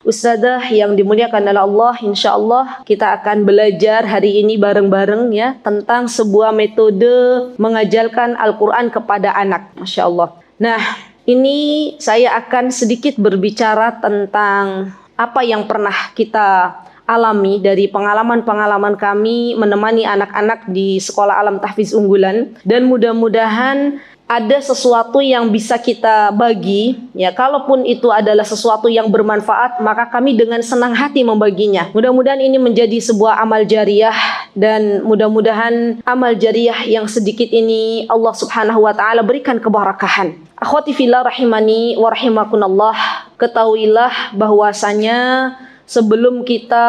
Ustazah yang dimuliakan oleh Allah, insya Allah kita akan belajar hari ini bareng-bareng ya tentang sebuah metode mengajarkan Al-Quran kepada anak. Masya Allah. Nah, ini saya akan sedikit berbicara tentang apa yang pernah kita alami dari pengalaman-pengalaman kami menemani anak-anak di Sekolah Alam Tahfiz Unggulan, dan mudah-mudahan ada sesuatu yang bisa kita bagi ya, kalaupun itu adalah sesuatu yang bermanfaat, maka kami dengan senang hati membaginya. Mudah-mudahan ini menjadi sebuah amal jariah, dan mudah-mudahan amal jariah yang sedikit ini Allah Subhanahu wa taala berikan keberkahan. Akhwati fillah rahimani wa rahimakumullah, ketahuilah bahwasanya sebelum kita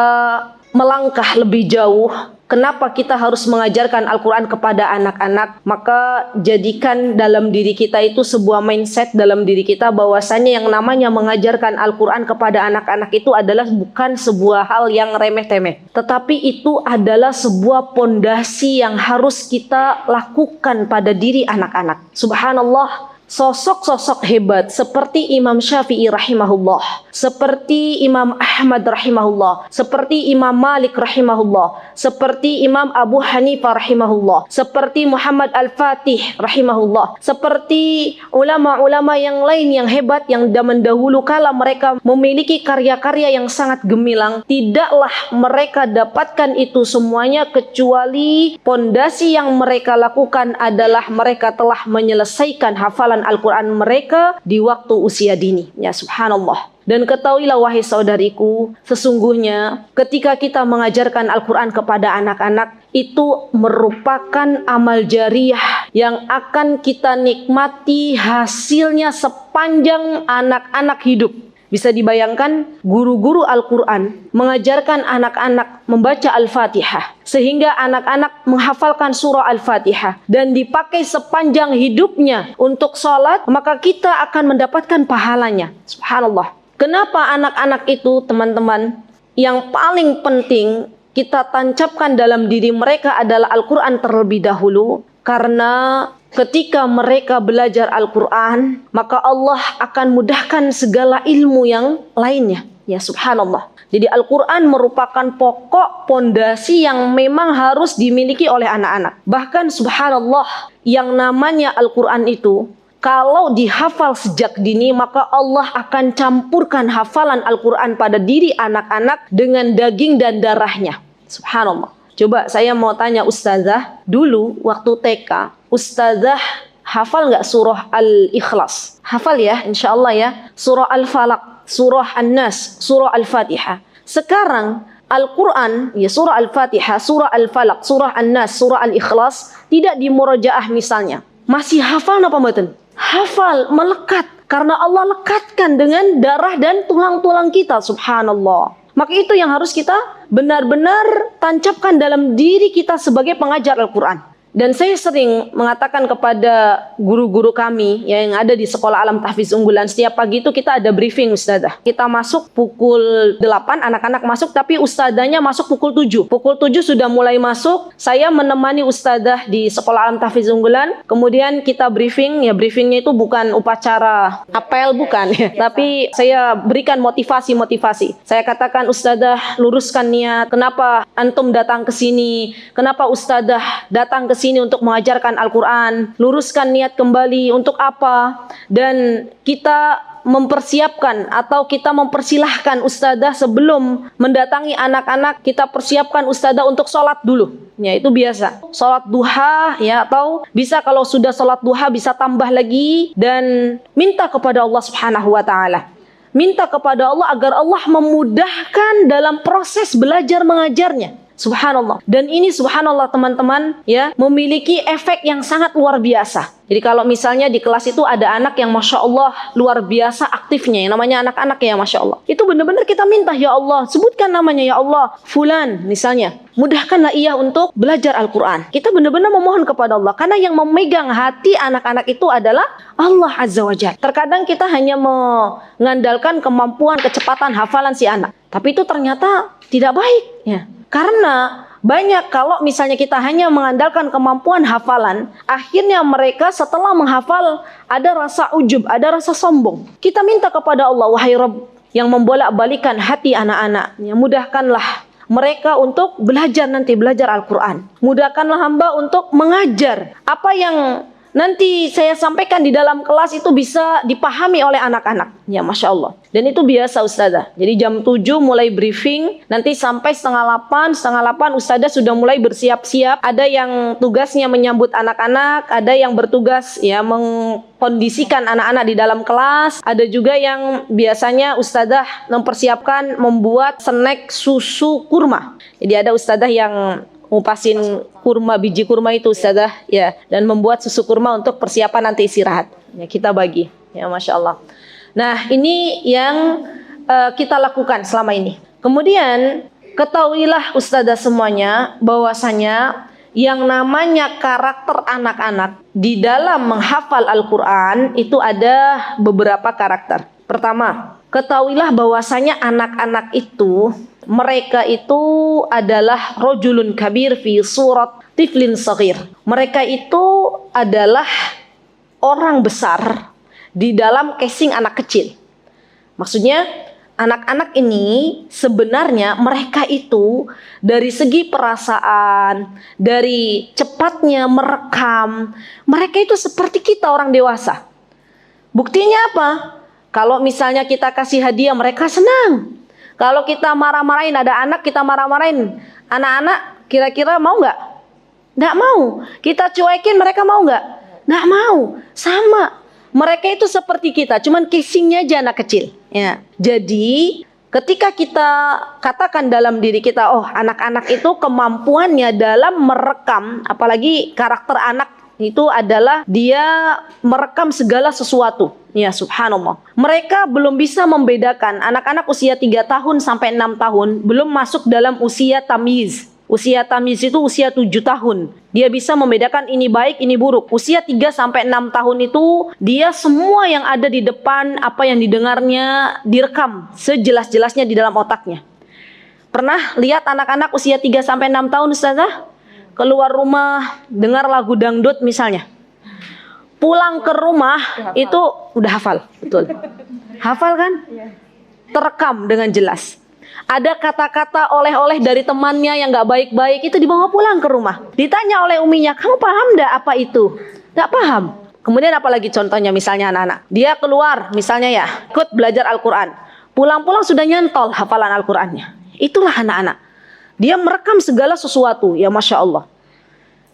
melangkah lebih jauh, kenapa kita harus mengajarkan Al-Quran kepada anak-anak, maka jadikan dalam diri kita itu sebuah mindset dalam diri kita bahwasanya yang namanya mengajarkan Al-Quran kepada anak-anak itu adalah bukan sebuah hal yang remeh-temeh, tetapi itu adalah sebuah pondasi yang harus kita lakukan pada diri anak-anak. Subhanallah, sosok-sosok hebat seperti Imam Syafi'i rahimahullah, seperti Imam Ahmad rahimahullah, seperti Imam Malik rahimahullah, seperti Imam Abu Hanifah rahimahullah, seperti Muhammad Al-Fatih rahimahullah, seperti ulama-ulama yang lain yang hebat yang zaman dahulu kala mereka memiliki karya-karya yang sangat gemilang, tidaklah mereka dapatkan itu semuanya kecuali pondasi yang mereka lakukan adalah mereka telah menyelesaikan hafalan Al-Quran mereka di waktu usia dini. Ya subhanallah. Dan ketahuilah wahai saudariku, sesungguhnya ketika kita mengajarkan Al-Quran kepada anak-anak, itu merupakan amal jariah yang akan kita nikmati hasilnya sepanjang anak-anak hidup. Bisa dibayangkan guru-guru Al-Quran mengajarkan anak-anak membaca Al-Fatihah sehingga anak-anak menghafalkan surah Al-Fatihah dan dipakai sepanjang hidupnya untuk sholat, maka kita akan mendapatkan pahalanya. Subhanallah. Kenapa anak-anak itu, teman-teman, yang paling penting kita tancapkan dalam diri mereka adalah Al-Quran terlebih dahulu? Karena ketika mereka belajar Al-Quran, maka Allah akan mudahkan segala ilmu yang lainnya. Ya subhanallah. Jadi Al-Quran merupakan pokok pondasi yang memang harus dimiliki oleh anak-anak. Bahkan subhanallah, yang namanya Al-Quran itu, kalau dihafal sejak dini, maka Allah akan campurkan hafalan Al-Quran pada diri anak-anak dengan daging dan darahnya. Subhanallah. Coba saya mau tanya ustazah, dulu waktu TK, ustazah hafal nggak surah Al-Ikhlas? Hafal ya, insya Allah ya. Surah Al-Falaq, surah An-Nas, surah Al-Fatihah. Sekarang Al-Quran, ya surah Al-Fatihah, surah Al-Falaq, surah An-Nas, surah Al-Ikhlas, tidak di murajaah misalnya. Masih hafal apa mboten? Hafal, melekat. Karena Allah lekatkan dengan darah dan tulang-tulang kita, subhanallah. Maka itu yang harus kita benar-benar tancapkan dalam diri kita sebagai pengajar Al-Quran. Dan saya sering mengatakan kepada guru-guru kami yang ada di Sekolah Alam Tahfiz Unggulan, setiap pagi itu kita ada briefing ustazah. Kita masuk pukul 8, anak-anak masuk, tapi ustazahnya masuk pukul 7. Pukul 7 sudah mulai masuk, saya menemani ustazah di Sekolah Alam Tahfiz Unggulan. Kemudian kita briefing, ya briefingnya itu bukan upacara apel, bukan ya. Tapi saya berikan motivasi-motivasi. Saya katakan, ustazah luruskan niat, kenapa antum datang ke sini? Kenapa ustazah datang ke sini untuk mengajarkan Al-Quran? Luruskan niat kembali untuk apa? Dan kita mempersiapkan atau kita mempersilahkan ustazah sebelum mendatangi anak-anak, kita persiapkan ustazah untuk sholat dulu. Ya itu biasa. Sholat duha ya, atau bisa kalau sudah sholat duha bisa tambah lagi dan minta kepada Allah Subhanahu wa taala. Minta kepada Allah agar Allah memudahkan dalam proses belajar mengajarnya. Subhanallah. Dan ini subhanallah teman-teman ya, memiliki efek yang sangat luar biasa. Jadi kalau misalnya di kelas itu ada anak yang Masya Allah luar biasa aktifnya, yang namanya anak-anak ya Masya Allah, itu benar-benar kita minta, ya Allah sebutkan namanya, ya Allah fulan misalnya, mudahkanlah ia untuk belajar Al-Quran. Kita benar-benar memohon kepada Allah, karena yang memegang hati anak-anak itu adalah Allah Azza wa Jalla. Terkadang kita hanya mengandalkan kemampuan, kecepatan hafalan si anak, tapi itu ternyata tidak baik ya. Karena banyak kalau misalnya kita hanya mengandalkan kemampuan hafalan, akhirnya mereka setelah menghafal ada rasa ujub, ada rasa sombong. Kita minta kepada Allah, wahai Rabb, yang membolak-balikan hati anak-anak. Ya, mudahkanlah mereka untuk belajar Al-Quran. Mudahkanlah hamba untuk mengajar. Apa yang nanti saya sampaikan di dalam kelas itu bisa dipahami oleh anak-anak. Ya, Masya Allah. Dan itu biasa Ustazah. Jadi jam 7 mulai briefing, nanti sampai setengah 8 Ustazah sudah mulai bersiap-siap. Ada yang tugasnya menyambut anak-anak, ada yang bertugas ya mengkondisikan anak-anak di dalam kelas. Ada juga yang biasanya Ustazah mempersiapkan membuat snack susu kurma. Jadi ada Ustazah yang ngupasin kurma, biji kurma itu Ustazah ya, dan membuat susu kurma untuk persiapan nanti istirahat ya, kita bagi ya, Masya Allah. Nah, ini yang kita lakukan selama ini. Kemudian ketahuilah Ustazah semuanya bahwasanya yang namanya karakter anak-anak di dalam menghafal Al-Quran itu ada beberapa karakter. Pertama, ketahuilah bahwasanya anak-anak itu, mereka itu adalah rojulun kabir fi surat tiflin saghir. Mereka itu adalah orang besar di dalam casing anak kecil. Maksudnya anak-anak ini sebenarnya mereka itu dari segi perasaan, dari cepatnya merekam, mereka itu seperti kita orang dewasa. Buktinya apa? Kalau misalnya kita kasih hadiah, mereka senang. Kalau kita marah-marahin, ada anak kita marah-marahin, anak-anak kira-kira mau nggak? Nggak mau. Kita cuekin, mereka mau nggak? Nggak mau. Sama. Mereka itu seperti kita, cuman casingnya aja anak kecil. Ya. Jadi ketika kita katakan dalam diri kita, oh anak-anak itu kemampuannya dalam merekam, apalagi karakter anak itu adalah dia merekam segala sesuatu. Ya, subhanallah. Mereka belum bisa membedakan anak-anak usia 3 tahun sampai 6 tahun belum masuk dalam usia tamyiz. Usia tamyiz itu usia 7 tahun. Dia bisa membedakan ini baik, ini buruk. Usia 3 sampai 6 tahun itu dia semua yang ada di depan, apa yang didengarnya direkam sejelas-jelasnya di dalam otaknya. Pernah lihat anak-anak usia 3 sampai 6 tahun Ustazah? Keluar rumah dengar lagu dangdut misalnya, pulang ke rumah itu udah hafal, betul. Hafal kan? Terekam dengan jelas. Ada kata-kata oleh-oleh dari temannya yang gak baik-baik itu dibawa pulang ke rumah. Ditanya oleh uminya, kamu paham gak apa itu? Gak paham. Kemudian apalagi contohnya misalnya anak-anak, dia keluar misalnya ya, ikut belajar Al-Quran, pulang-pulang sudah nyantol hafalan Al-Qurannya. Itulah anak-anak. Dia merekam segala sesuatu, ya Masya Allah.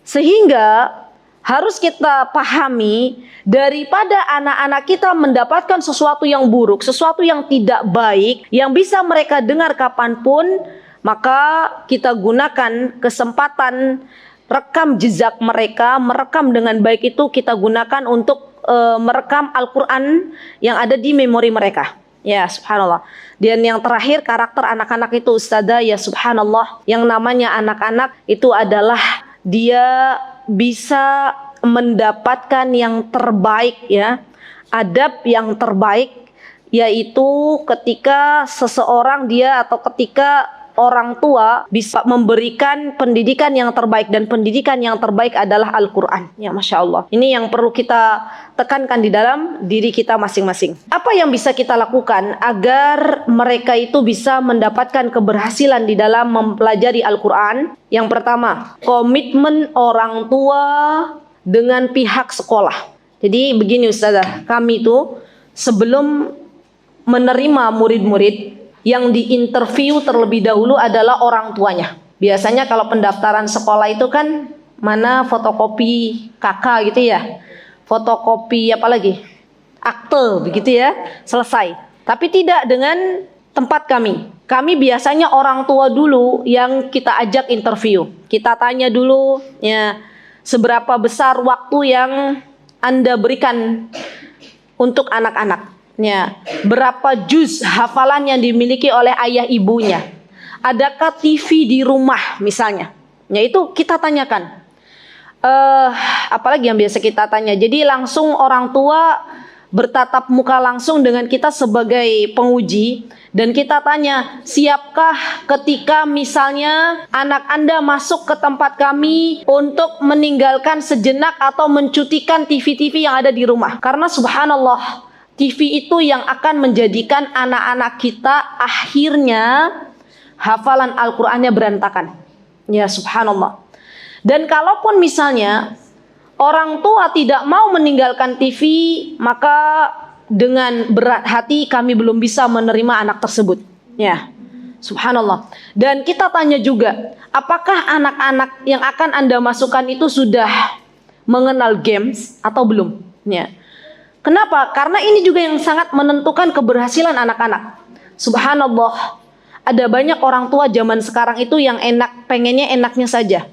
Sehingga harus kita pahami, daripada anak-anak kita mendapatkan sesuatu yang buruk, sesuatu yang tidak baik, yang bisa mereka dengar kapanpun, maka kita gunakan kesempatan rekam jejak mereka, merekam dengan baik itu kita gunakan untuk merekam Al-Quran yang ada di memori mereka. Ya, subhanallah. Dan yang terakhir karakter anak-anak itu Ustazah, ya subhanallah, yang namanya anak-anak itu adalah dia bisa mendapatkan yang terbaik ya, adab yang terbaik, yaitu ketika seseorang dia atau ketika orang tua bisa memberikan pendidikan yang terbaik, dan pendidikan yang terbaik adalah Al-Quran. Ya, Masya Allah. Ini yang perlu kita tekankan di dalam diri kita masing-masing. Apa yang bisa kita lakukan agar mereka itu bisa mendapatkan keberhasilan di dalam mempelajari Al-Quran? Yang pertama, komitmen orang tua dengan pihak sekolah. Jadi begini Ustazah, kami itu sebelum menerima murid-murid, yang diinterview terlebih dahulu adalah orang tuanya. Biasanya kalau pendaftaran sekolah itu kan mana fotokopi KK gitu ya, fotokopi apa lagi, akte begitu ya, selesai. Tapi tidak dengan tempat kami. Kami biasanya orang tua dulu yang kita ajak interview. Kita tanya dulu ya, seberapa besar waktu yang Anda berikan untuk anak-anak. Ya, berapa juz hafalan yang dimiliki oleh ayah ibunya? Adakah TV di rumah misalnya? Ya, itu kita tanyakan. Apalagi yang biasa kita tanya. Jadi langsung orang tua bertatap muka langsung dengan kita sebagai penguji, dan kita tanya, siapkah ketika misalnya anak Anda masuk ke tempat kami untuk meninggalkan sejenak atau mencutikan TV-TV yang ada di rumah? Karena subhanallah, TV itu yang akan menjadikan anak-anak kita akhirnya hafalan Al-Qur'annya berantakan. Ya subhanallah. Dan kalaupun misalnya orang tua tidak mau meninggalkan TV, maka dengan berat hati kami belum bisa menerima anak tersebut. Ya, subhanallah. Dan kita tanya juga, apakah anak-anak yang akan Anda masukkan itu sudah mengenal games atau belum? Ya. Kenapa? Karena ini juga yang sangat menentukan keberhasilan anak-anak. Subhanallah. Ada banyak orang tua zaman sekarang itu yang pengennya enaknya saja.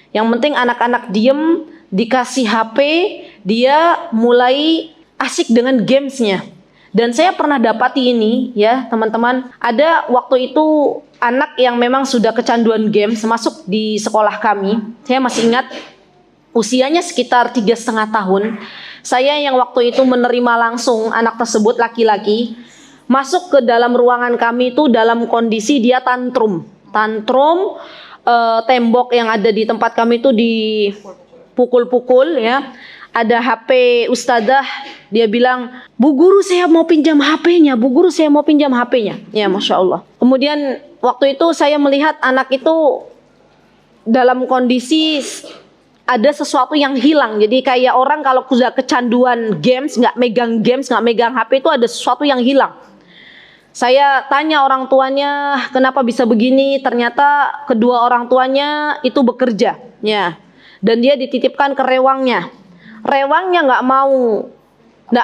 Yang penting anak-anak diem, dikasih HP, dia mulai asik dengan gamesnya. Dan saya pernah dapati ini ya teman-teman. Ada waktu itu anak yang memang sudah kecanduan games masuk di sekolah kami. Saya masih ingat usianya sekitar 3,5 tahun. Saya yang waktu itu menerima langsung anak tersebut laki-laki. Masuk ke dalam ruangan kami itu dalam kondisi dia tantrum, tembok yang ada di tempat kami itu dipukul-pukul ya. Ada HP ustadzah, dia bilang, "Bu guru saya mau pinjam HP-nya, Bu guru saya mau pinjam HP-nya." Ya Masya Allah. Kemudian waktu itu saya melihat anak itu dalam kondisi ada sesuatu yang hilang. Jadi kayak orang kalau sudah kecanduan games, nggak megang HP itu ada sesuatu yang hilang. Saya tanya orang tuanya, kenapa bisa begini? Ternyata kedua orang tuanya itu bekerja, ya. Dan dia dititipkan ke rewangnya. Rewangnya nggak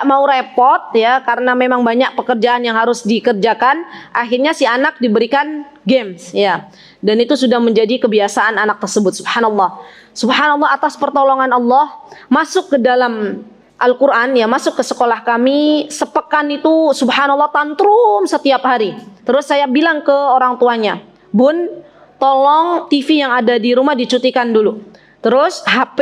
mau repot, ya, karena memang banyak pekerjaan yang harus dikerjakan. Akhirnya si anak diberikan games, ya. Dan itu sudah menjadi kebiasaan anak tersebut. Subhanallah. Subhanallah, atas pertolongan Allah masuk ke dalam Al-Quran, ya, masuk ke sekolah kami. Sepekan itu subhanallah tantrum setiap hari. Terus saya bilang ke orang tuanya, "Bun, tolong TV yang ada di rumah dicutikan dulu. Terus HP,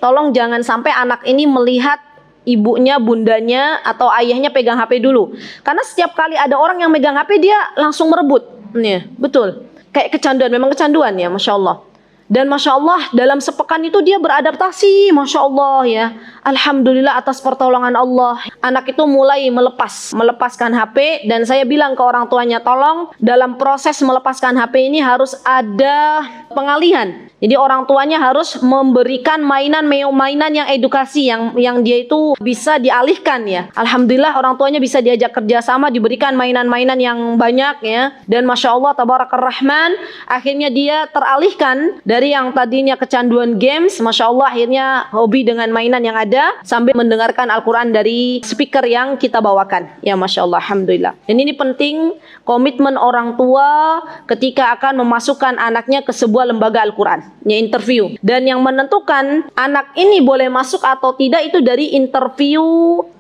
tolong jangan sampai anak ini melihat ibunya, bundanya, atau ayahnya pegang HP dulu. Karena setiap kali ada orang yang megang HP, dia langsung merebut." Nih, betul. Kayak kecanduan, memang kecanduan ya, Masya Allah. Dan Masya Allah dalam sepekan itu dia beradaptasi, Masya Allah ya. Alhamdulillah atas pertolongan Allah. Anak itu mulai melepaskan HP. Dan saya bilang ke orang tuanya, tolong dalam proses melepaskan HP ini harus ada pengalihan. Jadi orang tuanya harus memberikan mainan yang edukasi, yang dia itu bisa dialihkan ya. Alhamdulillah orang tuanya bisa diajak kerjasama, diberikan mainan-mainan yang banyak ya. Dan Masya Allah Tabarakar Rahman, akhirnya dia teralihkan dari yang tadinya kecanduan games. Masya Allah akhirnya hobi dengan mainan yang ada sambil mendengarkan Al-Quran dari speaker yang kita bawakan. Ya Masya Allah, Alhamdulillah. Dan ini penting komitmen orang tua ketika akan memasukkan anaknya ke sebuah lembaga Al-Quran. Ya, interview. Dan yang menentukan anak ini boleh masuk atau tidak itu dari interview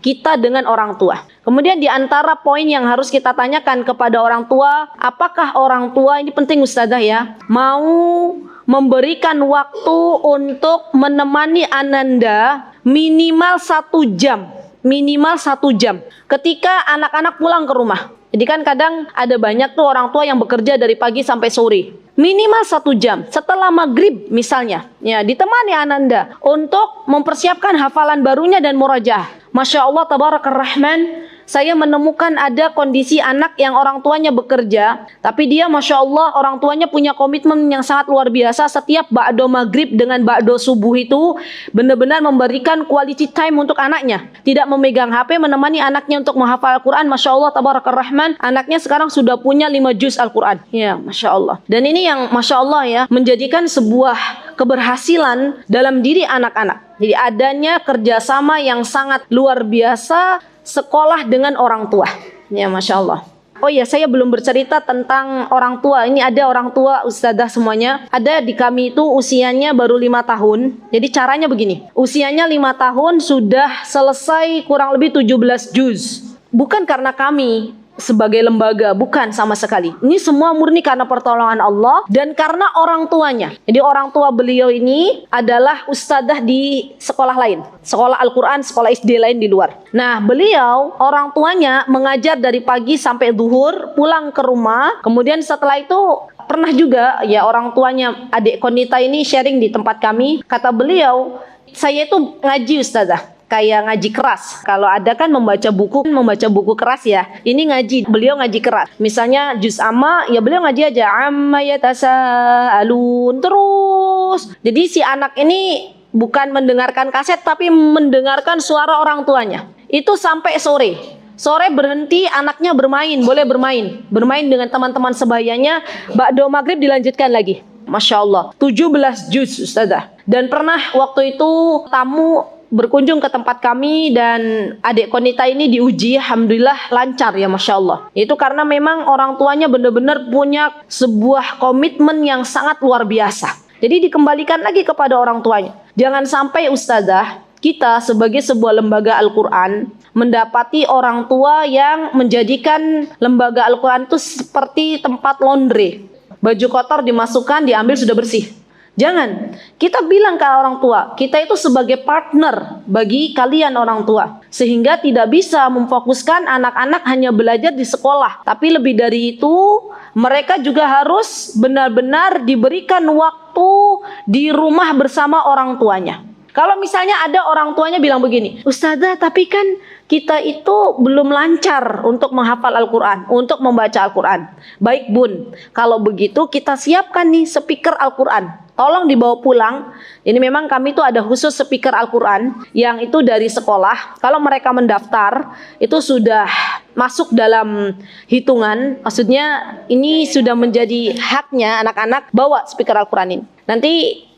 kita dengan orang tua. Kemudian di antara poin yang harus kita tanyakan kepada orang tua, apakah orang tua, ini penting Ustazah ya, mau memberikan waktu untuk menemani Ananda minimal 1 jam. Minimal 1 jam ketika anak-anak pulang ke rumah. Jadi kan kadang ada banyak tuh orang tua yang bekerja dari pagi sampai sore. Minimal 1 jam setelah maghrib misalnya, ya, ditemani Ananda untuk mempersiapkan hafalan barunya dan murajaah. Masya Allah Tabarakar Rahman, saya menemukan ada kondisi anak yang orang tuanya bekerja, tapi dia Masya Allah orang tuanya punya komitmen yang sangat luar biasa. Setiap ba'do maghrib dengan ba'do subuh itu benar-benar memberikan quality time untuk anaknya. Tidak memegang HP, menemani anaknya untuk menghafal Al-Quran. Masya Allah Tabarakar Rahman, anaknya sekarang sudah punya 5 juz Al-Quran. Ya Masya Allah. Dan ini yang Masya Allah ya, menjadikan sebuah keberhasilan dalam diri anak-anak. Jadi adanya kerjasama yang sangat luar biasa sekolah dengan orang tua. Ya Masya Allah. Oh iya, saya belum bercerita tentang orang tua. Ini ada orang tua Ustazah semuanya. Ada di kami itu usianya baru 5 tahun. Jadi caranya begini. Usianya 5 tahun sudah selesai kurang lebih 17 juz. Bukan karena kami sebagai lembaga, bukan sama sekali. Ini semua murni karena pertolongan Allah dan karena orang tuanya. Jadi orang tua beliau ini adalah ustadzah di sekolah lain, sekolah Al-Quran, sekolah SD lain di luar. Nah beliau, orang tuanya mengajar dari pagi sampai zuhur, pulang ke rumah. Kemudian setelah itu pernah juga ya orang tuanya adik Konita ini sharing di tempat kami. Kata beliau, saya itu ngaji ustadzah. kayak ngaji keras. Kalau ada kan membaca buku keras ya. Ini ngaji, beliau ngaji keras. Misalnya juz amma, ya beliau ngaji aja amma yatasaalun terus. Jadi si anak ini bukan mendengarkan kaset tapi mendengarkan suara orang tuanya. Itu sampai sore. Sore berhenti, anaknya bermain, boleh bermain dengan teman-teman sebayanya. Ba'da maghrib dilanjutkan lagi. Masya Allah, 17 juz Ustazah. Dan pernah waktu itu tamu berkunjung ke tempat kami dan adik Konita ini diuji, alhamdulillah lancar ya Masya Allah. Itu karena memang orang tuanya benar-benar punya sebuah komitmen yang sangat luar biasa. Jadi dikembalikan lagi kepada orang tuanya. Jangan sampai Ustazah, kita sebagai sebuah lembaga Al-Quran mendapati orang tua yang menjadikan lembaga Al-Quran itu seperti tempat laundry. Baju kotor dimasukkan, diambil sudah bersih. Jangan. Kita bilang ke orang tua, kita itu sebagai partner bagi kalian orang tua. Sehingga tidak bisa memfokuskan anak-anak hanya belajar di sekolah. Tapi lebih dari itu, mereka juga harus benar-benar diberikan waktu di rumah bersama orang tuanya. Kalau misalnya ada orang tuanya bilang begini, Ustazah tapi kan kita itu belum lancar untuk menghafal Al-Quran, untuk membaca Al-Quran. Baik bun, kalau begitu kita siapkan nih speaker Al-Quran. Tolong dibawa pulang. Ini memang kami tuh ada khusus speaker Al-Quran yang itu dari sekolah. Kalau mereka mendaftar itu sudah masuk dalam hitungan. Maksudnya ini sudah menjadi haknya anak-anak bawa speaker Al-Quran ini. Nanti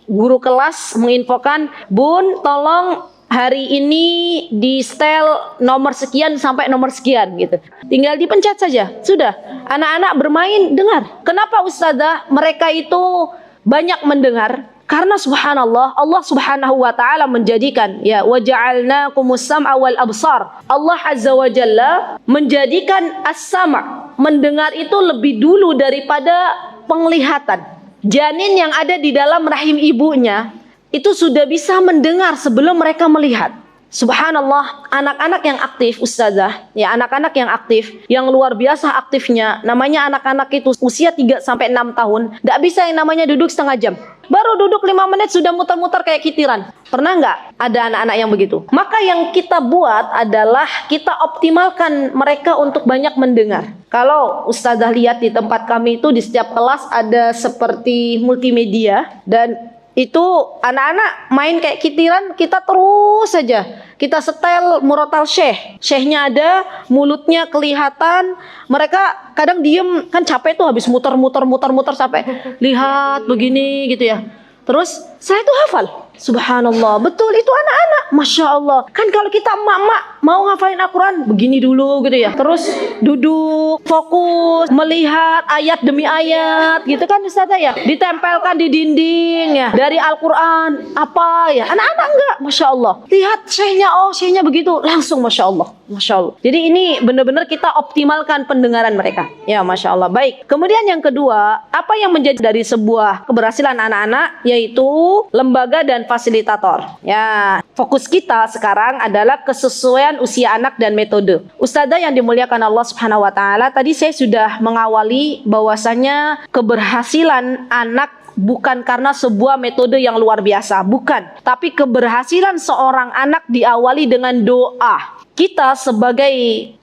guru kelas menginfokan, bun tolong hari ini di setel nomor sekian sampai nomor sekian gitu. Tinggal dipencet saja, sudah. Anak-anak bermain, dengar. Kenapa Ustazah mereka itu banyak mendengar? Karena subhanallah, Allah subhanahu wa ta'ala menjadikan ya waja'alnakumus sam'a wal absar. Allah azza wa jalla menjadikan as-sama', mendengar itu lebih dulu daripada penglihatan. Janin yang ada di dalam rahim ibunya itu sudah bisa mendengar sebelum mereka melihat. Subhanallah, anak-anak yang aktif Ustazah, ya anak-anak yang aktif, yang luar biasa aktifnya, namanya anak-anak itu usia 3 sampai 6 tahun, enggak bisa yang namanya duduk setengah jam. Baru duduk 5 menit sudah muter-muter kayak kitiran. Pernah nggak ada anak-anak yang begitu? Maka yang kita buat adalah kita optimalkan mereka untuk banyak mendengar. Kalau Ustazah lihat di tempat kami itu di setiap kelas ada seperti multimedia dan itu anak-anak main kayak kitiran, kita terus saja kita setel murotal syekhnya ada, mulutnya kelihatan, mereka kadang diem kan capek tuh habis muter-muter sampai lihat begini gitu ya. Terus saya tuh hafal. Subhanallah, betul itu anak-anak. Masya Allah. Kan kalau kita emak-emak mau ngafalin Al-Quran begini dulu gitu ya. Terus duduk, fokus, melihat ayat demi ayat gitu kan Ustazah ya. Ditempelkan di dinding ya. Dari Al-Quran apa ya. Anak-anak enggak, Masya Allah. Lihat syekhnya begitu. Langsung Masya Allah. Masya Allah. Jadi ini benar-benar kita optimalkan pendengaran mereka. Ya Masya Allah. Baik. Kemudian yang kedua, apa yang menjadi dari sebuah keberhasilan anak-anak yaitu lembaga dan fasilitator. Ya, fokus kita sekarang adalah kesesuaian usia anak dan metode. Ustazah yang dimuliakan Allah Subhanahu wa taala, tadi saya sudah mengawali bahwasanya keberhasilan anak bukan karena sebuah metode yang luar biasa, bukan. Tapi keberhasilan seorang anak diawali dengan doa. Kita sebagai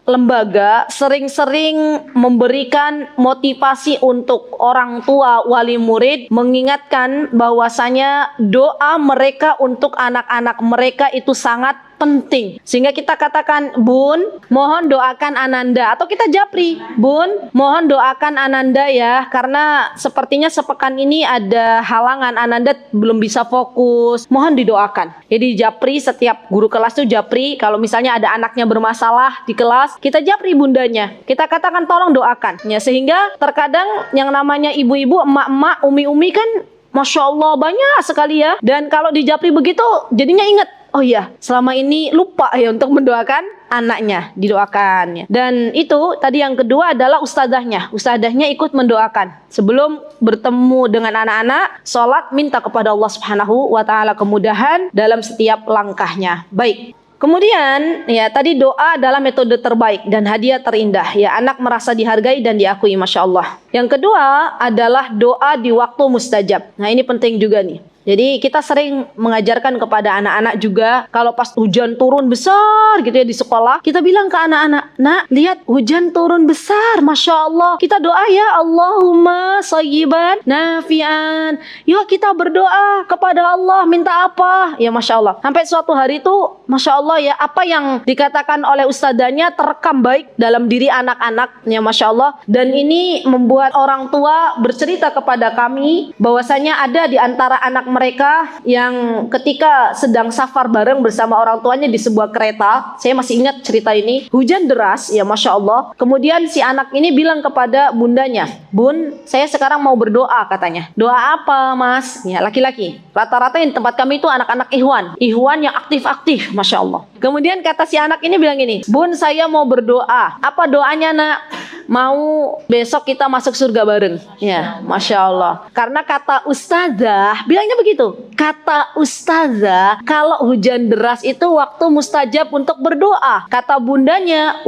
lembaga sering-sering memberikan motivasi untuk orang tua wali murid, mengingatkan bahwasanya doa mereka untuk anak-anak mereka itu sangat penting. Sehingga kita katakan, Bun, mohon doakan Ananda. Atau kita japri, Bun, mohon doakan Ananda ya. Karena sepertinya sepekan ini ada halangan, Ananda belum bisa fokus. Mohon didoakan. Jadi japri, setiap guru kelas itu japri. Kalau misalnya ada anaknya bermasalah di kelas, kita japri bundanya. Kita katakan tolong doakan. Ya, sehingga terkadang yang namanya ibu-ibu, emak-emak, umi-umi kan Masya Allah banyak sekali ya. Dan kalau di japri begitu jadinya ingat, oh iya, selama ini lupa ya untuk mendoakan anaknya, didoakan ya. Dan itu tadi yang kedua adalah ustazahnya. Ustazahnya ikut mendoakan. Sebelum bertemu dengan anak-anak, sholat minta kepada Allah Subhanahu wa taala kemudahan dalam setiap langkahnya. Baik. Kemudian ya tadi doa adalah metode terbaik dan hadiah terindah. Ya anak merasa dihargai dan diakui, Masya Allah. Yang kedua adalah doa di waktu mustajab. Nah ini penting juga nih. Jadi kita sering mengajarkan kepada anak-anak juga, kalau pas hujan turun besar gitu ya di sekolah, kita bilang ke anak-anak, nak, lihat hujan turun besar, Masya Allah. Kita doa ya, Allahumma sayyiban nafi'an. Yuk kita berdoa kepada Allah, minta apa? Ya Masya Allah. Sampai suatu hari itu, Masya Allah ya, apa yang dikatakan oleh ustadzanya terekam baik dalam diri anak-anak, ya Masya Allah. Dan ini membuat orang tua bercerita kepada kami bahwasanya ada di antara anak mereka yang ketika sedang safar bareng bersama orang tuanya di sebuah kereta. Saya masih ingat cerita ini. Hujan deras, ya Masya Allah. Kemudian si anak ini bilang kepada bundanya, Bun, saya sekarang mau berdoa katanya. Doa apa mas? Ya laki-laki. Rata-rata di tempat kami itu anak-anak Ikhwan. Ikhwan yang aktif-aktif, Masya Allah. Kemudian kata si anak ini bilang gini, Bun, saya mau berdoa. Apa doanya nak? Mau besok kita masuk surga bareng. Ya, Masya Allah. Karena kata ustazah, bilangnya begitu. Kata ustazah, kalau hujan deras itu waktu mustajab untuk berdoa. Kata bundanya,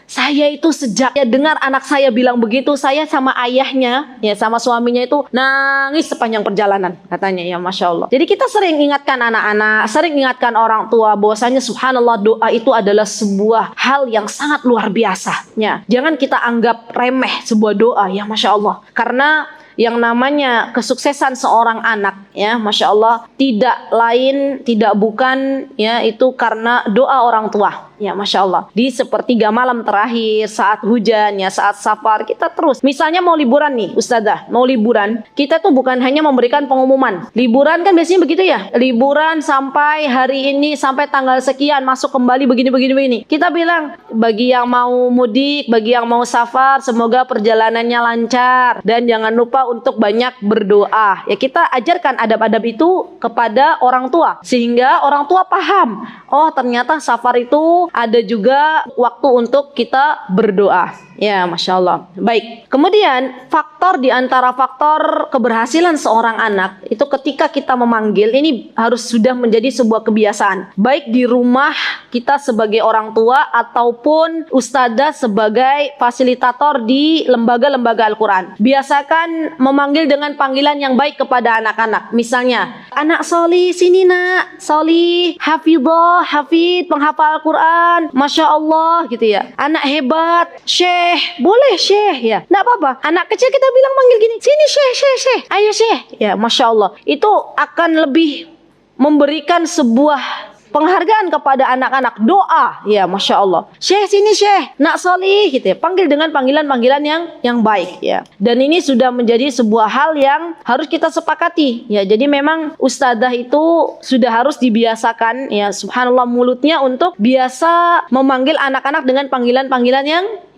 saya itu sejak ya dengar anak saya bilang begitu, saya sama ayahnya, ya sama suaminya itu nangis sepanjang perjalanan, katanya, ya Masya Allah. Jadi kita sering ingatkan anak-anak, sering ingatkan orang tua bahwasanya subhanallah doa itu adalah sebuah hal yang sangat luar biasa. Ya, jangan kita anggap remeh sebuah doa, ya Masya Allah. Karena yang namanya kesuksesan seorang anak, ya Masya Allah, tidak lain, tidak bukan, ya itu karena doa orang tua. Ya Masya Allah. Di sepertiga malam terakhir, saat hujan, ya saat safar, kita terus. Misalnya mau liburan nih Ustazah, mau liburan, kita tuh bukan hanya memberikan pengumuman. Liburan kan biasanya begitu ya. Liburan sampai hari ini, sampai tanggal sekian, masuk kembali begini. Kita bilang, bagi yang mau mudik, bagi yang mau safar, semoga perjalanannya lancar. Dan jangan lupa untuk banyak berdoa. Ya kita ajarkan adab-adab itu kepada orang tua. Sehingga orang tua paham, oh ternyata safar itu ada juga waktu untuk kita berdoa. Ya, Masya Allah. Baik. Kemudian faktor di antara faktor keberhasilan seorang anak itu ketika kita memanggil, ini harus sudah menjadi sebuah kebiasaan. Baik di rumah kita sebagai orang tua ataupun ustadzah sebagai fasilitator di lembaga-lembaga Al-Quran. Biasakan memanggil dengan panggilan yang baik kepada anak-anak. Misalnya, anak Soli, sini nak. Soli, hafidhah, hafid, penghafal Al-Quran. Masya Allah gitu ya. Anak hebat, Syekh. Boleh Syekh ya. Nggak apa-apa. Anak kecil kita bilang manggil gini. Sini Syekh. Ayo Syekh. Ya Masya Allah. Itu akan lebih memberikan sebuah penghargaan kepada anak-anak. Doa, ya Masya Allah. Syekh sini Syekh, nak Solih gitu ya. Panggil dengan panggilan-panggilan yang baik ya. Dan ini sudah menjadi sebuah hal yang harus kita sepakati ya. Jadi memang ustadzah itu sudah harus dibiasakan ya, subhanallah, mulutnya untuk biasa memanggil anak-anak dengan panggilan-panggilan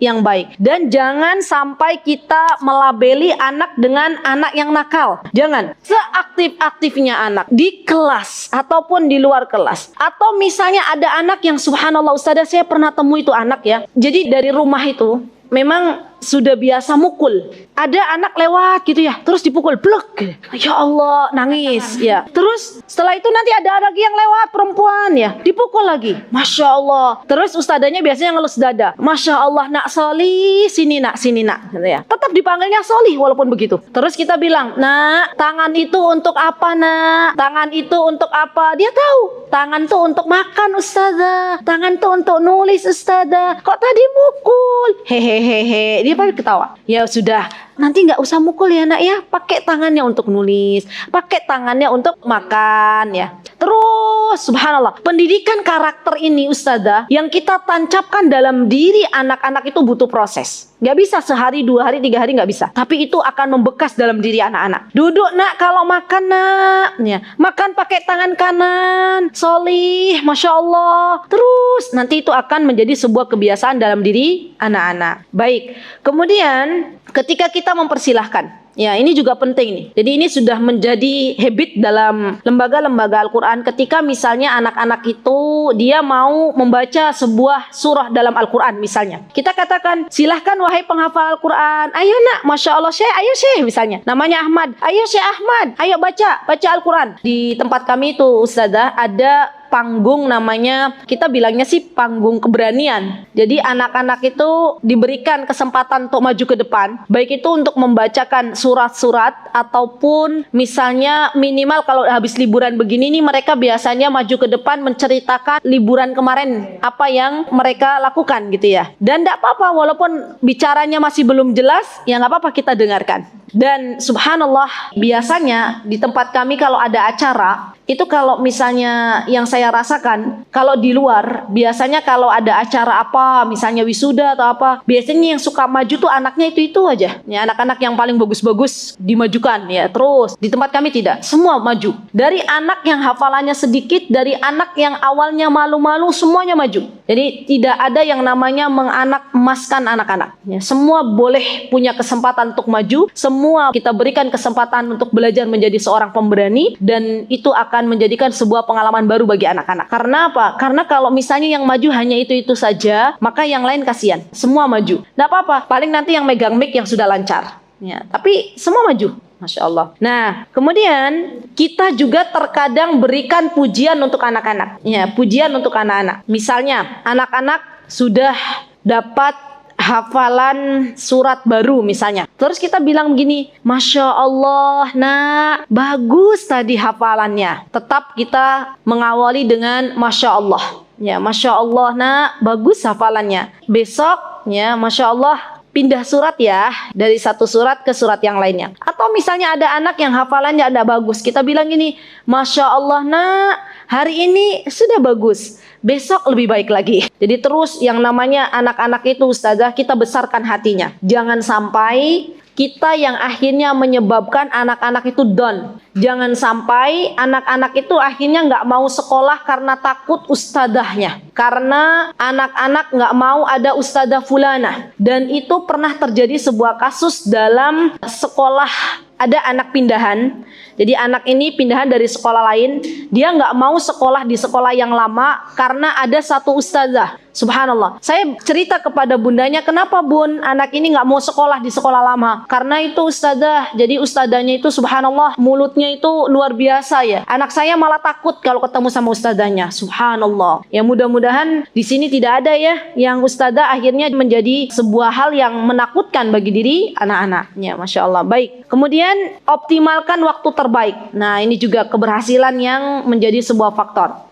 yang baik. Dan jangan sampai kita melabeli anak dengan anak yang nakal. Jangan. Seaktif-aktifnya anak di kelas ataupun di luar kelas. Atau misalnya ada anak yang subhanallah ustadzah, saya pernah temui itu anak ya. Jadi dari rumah itu memang sudah biasa mukul. Ada anak lewat gitu ya, terus dipukul, blek. Ya Allah, nangis ya. Terus setelah itu nanti ada lagi yang lewat perempuan ya, dipukul lagi. Masya Allah. Terus ustadzanya biasanya ngelus dada. Masya Allah, nak Solih, sini nak gitu ya. Tetap dipanggilnya Solih walaupun begitu. Terus kita bilang, nak, tangan itu untuk apa nak? Tangan itu untuk apa? Dia tahu. Tangan tuh untuk makan ustadzah. Tangan tuh untuk nulis ustadzah. Kok tadi mukul? Hehehe. Dia pada ketawa. Ya sudah, nanti nggak usah mukul ya nak ya. Pakai tangannya untuk nulis, pakai tangannya untuk makan ya. Terus subhanallah, pendidikan karakter ini ustadzah yang kita tancapkan dalam diri anak-anak itu butuh proses. Nggak bisa sehari, 2 hari, 3 hari, nggak bisa. Tapi itu akan membekas dalam diri anak-anak. Duduk nak kalau makan nak ya. Makan pakai tangan kanan. Solih, Masya Allah. Terus nanti itu akan menjadi sebuah kebiasaan dalam diri anak-anak. Baik. Kemudian ketika kita mempersilahkan, ya ini juga penting nih. Jadi ini sudah menjadi habit dalam lembaga-lembaga Al-Quran. Ketika misalnya anak-anak itu dia mau membaca sebuah surah dalam Al-Quran misalnya. Kita katakan, silahkan wahai penghafal Al-Quran. Ayo nak, Masya Allah Syekh, ayo Syekh misalnya. Namanya Ahmad. Ayo Syekh Ahmad, ayo baca Al-Quran. Di tempat kami itu ustadzah ada panggung, namanya kita bilangnya sih panggung keberanian. Jadi anak-anak itu diberikan kesempatan untuk maju ke depan, baik itu untuk membacakan surat-surat ataupun misalnya minimal kalau habis liburan begini nih, mereka biasanya maju ke depan menceritakan liburan kemarin apa yang mereka lakukan gitu ya. Dan tidak apa-apa walaupun bicaranya masih belum jelas, ya nggak apa-apa kita dengarkan. Dan subhanallah, biasanya di tempat kami kalau ada acara, itu kalau misalnya yang saya rasakan, kalau di luar, biasanya kalau ada acara apa, misalnya wisuda atau apa, biasanya yang suka maju tuh anaknya itu aja. Ya, anak-anak yang paling bagus-bagus dimajukan ya. Terus di tempat kami tidak, semua maju. Dari anak yang hafalannya sedikit, dari anak yang awalnya malu-malu, semuanya maju. Jadi tidak ada yang namanya menganak emaskan anak-anak. Ya, semua boleh punya kesempatan untuk maju, semua kita berikan kesempatan untuk belajar menjadi seorang pemberani, dan itu akan menjadikan sebuah pengalaman baru bagi anak-anak. Karena apa? Karena kalau misalnya yang maju hanya itu-itu saja, maka yang lain kasihan. Semua maju. Tidak apa-apa, paling nanti yang megang mic yang sudah lancar. Ya, tapi semua maju. Masya Allah. Nah, kemudian kita juga terkadang berikan pujian untuk anak-anak. Ya, pujian untuk anak-anak. Misalnya, anak-anak sudah dapat hafalan surat baru misalnya. Terus kita bilang begini, Masya Allah, nak, bagus tadi hafalannya. Tetap kita mengawali dengan Masya Allah. Ya, Masya Allah, nak, bagus hafalannya. Besok, ya, Masya Allah, pindah surat ya, dari satu surat ke surat yang lainnya. Atau misalnya ada anak yang hafalannya ada bagus, kita bilang gini, Masya Allah, nak, hari ini sudah bagus, besok lebih baik lagi. Jadi terus yang namanya anak-anak itu ustazah, kita besarkan hatinya. Jangan sampai kita yang akhirnya menyebabkan anak-anak itu down. Jangan sampai anak-anak itu akhirnya nggak mau sekolah karena takut ustadzahnya. Karena anak-anak nggak mau ada ustadzah fulana. Dan itu pernah terjadi sebuah kasus dalam sekolah. Ada anak pindahan. Jadi anak ini pindahan dari sekolah lain. Dia nggak mau sekolah di sekolah yang lama karena ada satu ustazah. Subhanallah. Saya cerita kepada bundanya, kenapa bun anak ini nggak mau sekolah di sekolah lama? Karena itu ustazah. Jadi ustazahnya itu subhanallah mulutnya itu luar biasa ya. Anak saya malah takut kalau ketemu sama ustazahnya. Subhanallah. Ya mudah-mudahan di sini tidak ada ya yang ustazah akhirnya menjadi sebuah hal yang menakutkan bagi diri anak-anaknya. Masya Allah. Baik. Kemudian optimalkan waktu terbaik. Nah, ini juga keberhasilan yang menjadi sebuah faktor.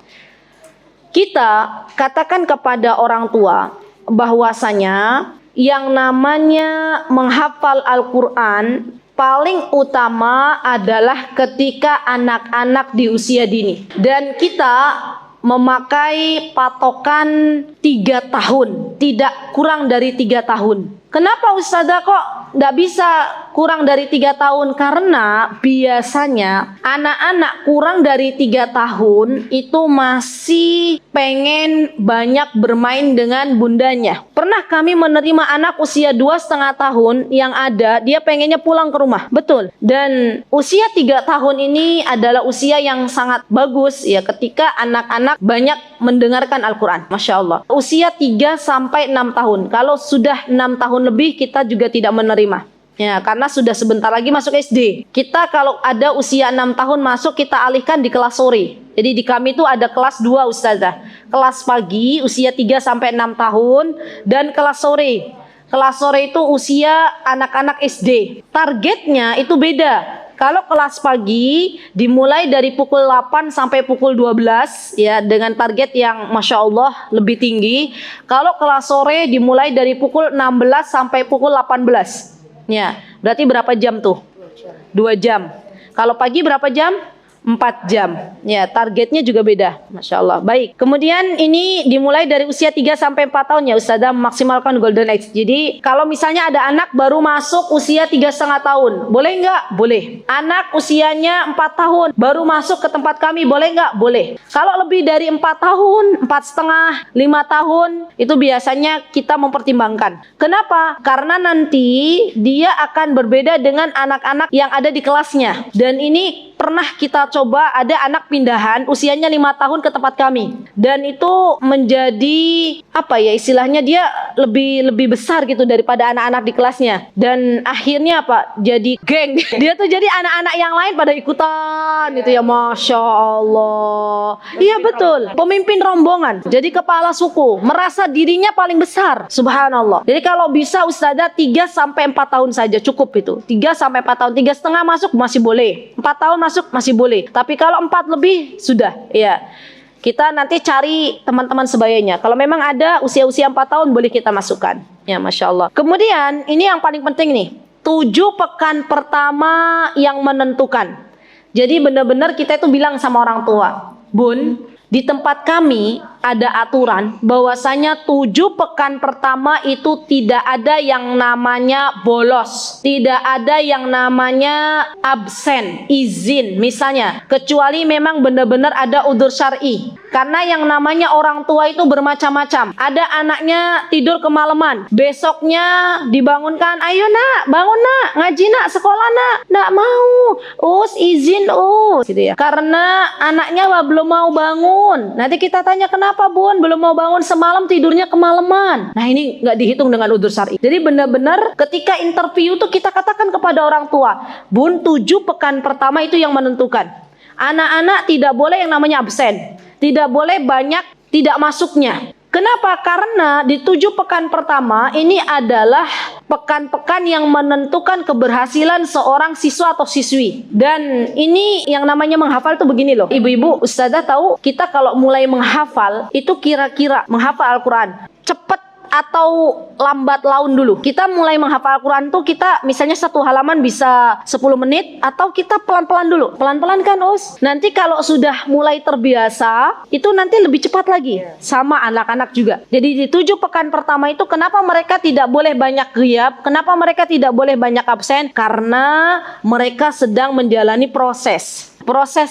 Kita katakan kepada orang tua bahwasanya yang namanya menghafal Al-Quran paling utama adalah ketika anak-anak di usia dini. Dan kita memakai patokan 3 tahun, tidak kurang dari 3 tahun. Kenapa ustazah kok nggak bisa kurang dari 3 tahun? Karena biasanya anak-anak kurang dari 3 tahun itu masih pengen banyak bermain dengan bundanya. Pernah kami menerima anak usia 2,5 tahun yang ada dia pengennya pulang ke rumah. Betul. Dan usia 3 tahun ini adalah usia yang sangat bagus ya ketika anak-anak banyak mendengarkan Al-Quran. Masya Allah. Usia 3 sampai 6 tahun. Kalau sudah 6 tahun lebih kita juga tidak menerima. Ya, karena sudah sebentar lagi masuk SD. Kita kalau ada usia 6 tahun masuk, kita alihkan di kelas sore. Jadi di kami itu ada kelas 2 ustazah. Kelas pagi usia 3 sampai 6 tahun dan kelas sore. Kelas sore itu usia anak-anak SD. Targetnya itu beda. Kalau kelas pagi dimulai dari pukul 8 sampai pukul 12 ya dengan target yang Masya Allah lebih tinggi. Kalau kelas sore dimulai dari pukul 16 sampai pukul 18. Ya, berarti berapa jam tuh? 2 jam. Kalau pagi berapa jam? 4 jam. Ya, targetnya juga beda. Masya Allah. Baik. Kemudian ini dimulai dari usia 3 sampai 4 tahun ya Ustazah, memaksimalkan golden age. Jadi kalau misalnya ada anak baru masuk usia 3,5 tahun, boleh nggak? Boleh. Anak usianya 4 tahun baru masuk ke tempat kami, boleh nggak? Boleh. Kalau lebih dari 4 tahun, 4,5, 5 tahun, itu biasanya kita mempertimbangkan. Kenapa? Karena nanti dia akan berbeda dengan anak-anak yang ada di kelasnya. Dan ini pernah kita coba, ada anak pindahan usianya 5 tahun ke tempat kami, dan itu menjadi apa ya istilahnya, dia lebih besar gitu daripada anak-anak di kelasnya, dan akhirnya apa, jadi geng. Dia tuh jadi anak-anak yang lain pada ikutan gitu ya, Masya Allah. Iya betul, pemimpin rombongan, jadi kepala suku, merasa dirinya paling besar. Subhanallah. Jadi kalau bisa ustazah 3-4 tahun saja cukup itu. 3-4 tahun, 3,5 masuk masih boleh, 4 tahun masuk masih boleh. Tapi kalau 4 lebih sudah, ya. Kita nanti cari teman-teman sebayanya. Kalau memang ada usia-usia 4 tahun boleh kita masukkan. Ya, Masya Allah. Kemudian ini yang paling penting nih, 7 pekan pertama yang menentukan. Jadi benar-benar kita itu bilang sama orang tua, Bun, di tempat kami ada aturan bahwasanya 7 pekan pertama itu tidak ada yang namanya bolos, tidak ada yang namanya absen, izin misalnya, kecuali memang benar-benar ada udzur syar'i. Karena yang namanya orang tua itu bermacam-macam. Ada anaknya tidur kemalaman, besoknya dibangunkan, ayo nak, bangun nak, ngaji nak, sekolah nak. Nggak mau, izin gitu ya. Karena anaknya belum mau bangun. Nanti kita tanya, kenapa Bun belum mau bangun, semalam tidurnya kemalaman. Nah ini nggak dihitung dengan udzur syar'i. Jadi benar-benar ketika interview tuh kita katakan kepada orang tua, Bun, 7 pekan pertama itu yang menentukan. Anak-anak tidak boleh yang namanya absen, tidak boleh banyak tidak masuknya. Kenapa? Karena di 7 pekan pertama ini adalah pekan-pekan yang menentukan keberhasilan seorang siswa atau siswi. Dan ini yang namanya menghafal tuh begini loh. Ibu-ibu, ustazah tahu kita kalau mulai menghafal itu kira-kira menghafal Al-Quran cepat atau lambat laun dulu. Kita mulai menghafal Al-Quran tuh kita misalnya 1 halaman bisa 10 menit, atau kita pelan-pelan dulu. Pelan-pelan kan nanti kalau sudah mulai terbiasa itu nanti lebih cepat lagi. Sama anak-anak juga. Jadi di 7 pekan pertama itu kenapa mereka tidak boleh banyak ghiab, kenapa mereka tidak boleh banyak absen? Karena mereka sedang menjalani proses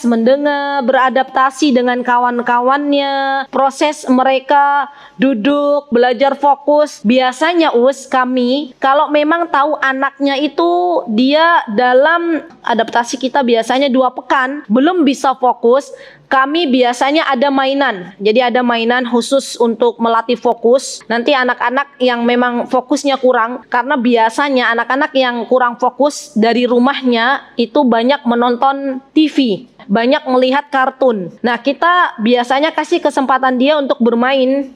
mendengar, beradaptasi dengan kawan-kawannya, proses mereka duduk, belajar fokus. Biasanya kami kalau memang tahu anaknya itu dia dalam adaptasi, kita biasanya 2 pekan belum bisa fokus, kami biasanya ada mainan. Jadi ada mainan khusus untuk melatih fokus. Nanti anak-anak yang memang fokusnya kurang, karena biasanya anak-anak yang kurang fokus dari rumahnya itu banyak menonton TV, banyak melihat kartun. Nah, kita biasanya kasih kesempatan dia untuk bermain.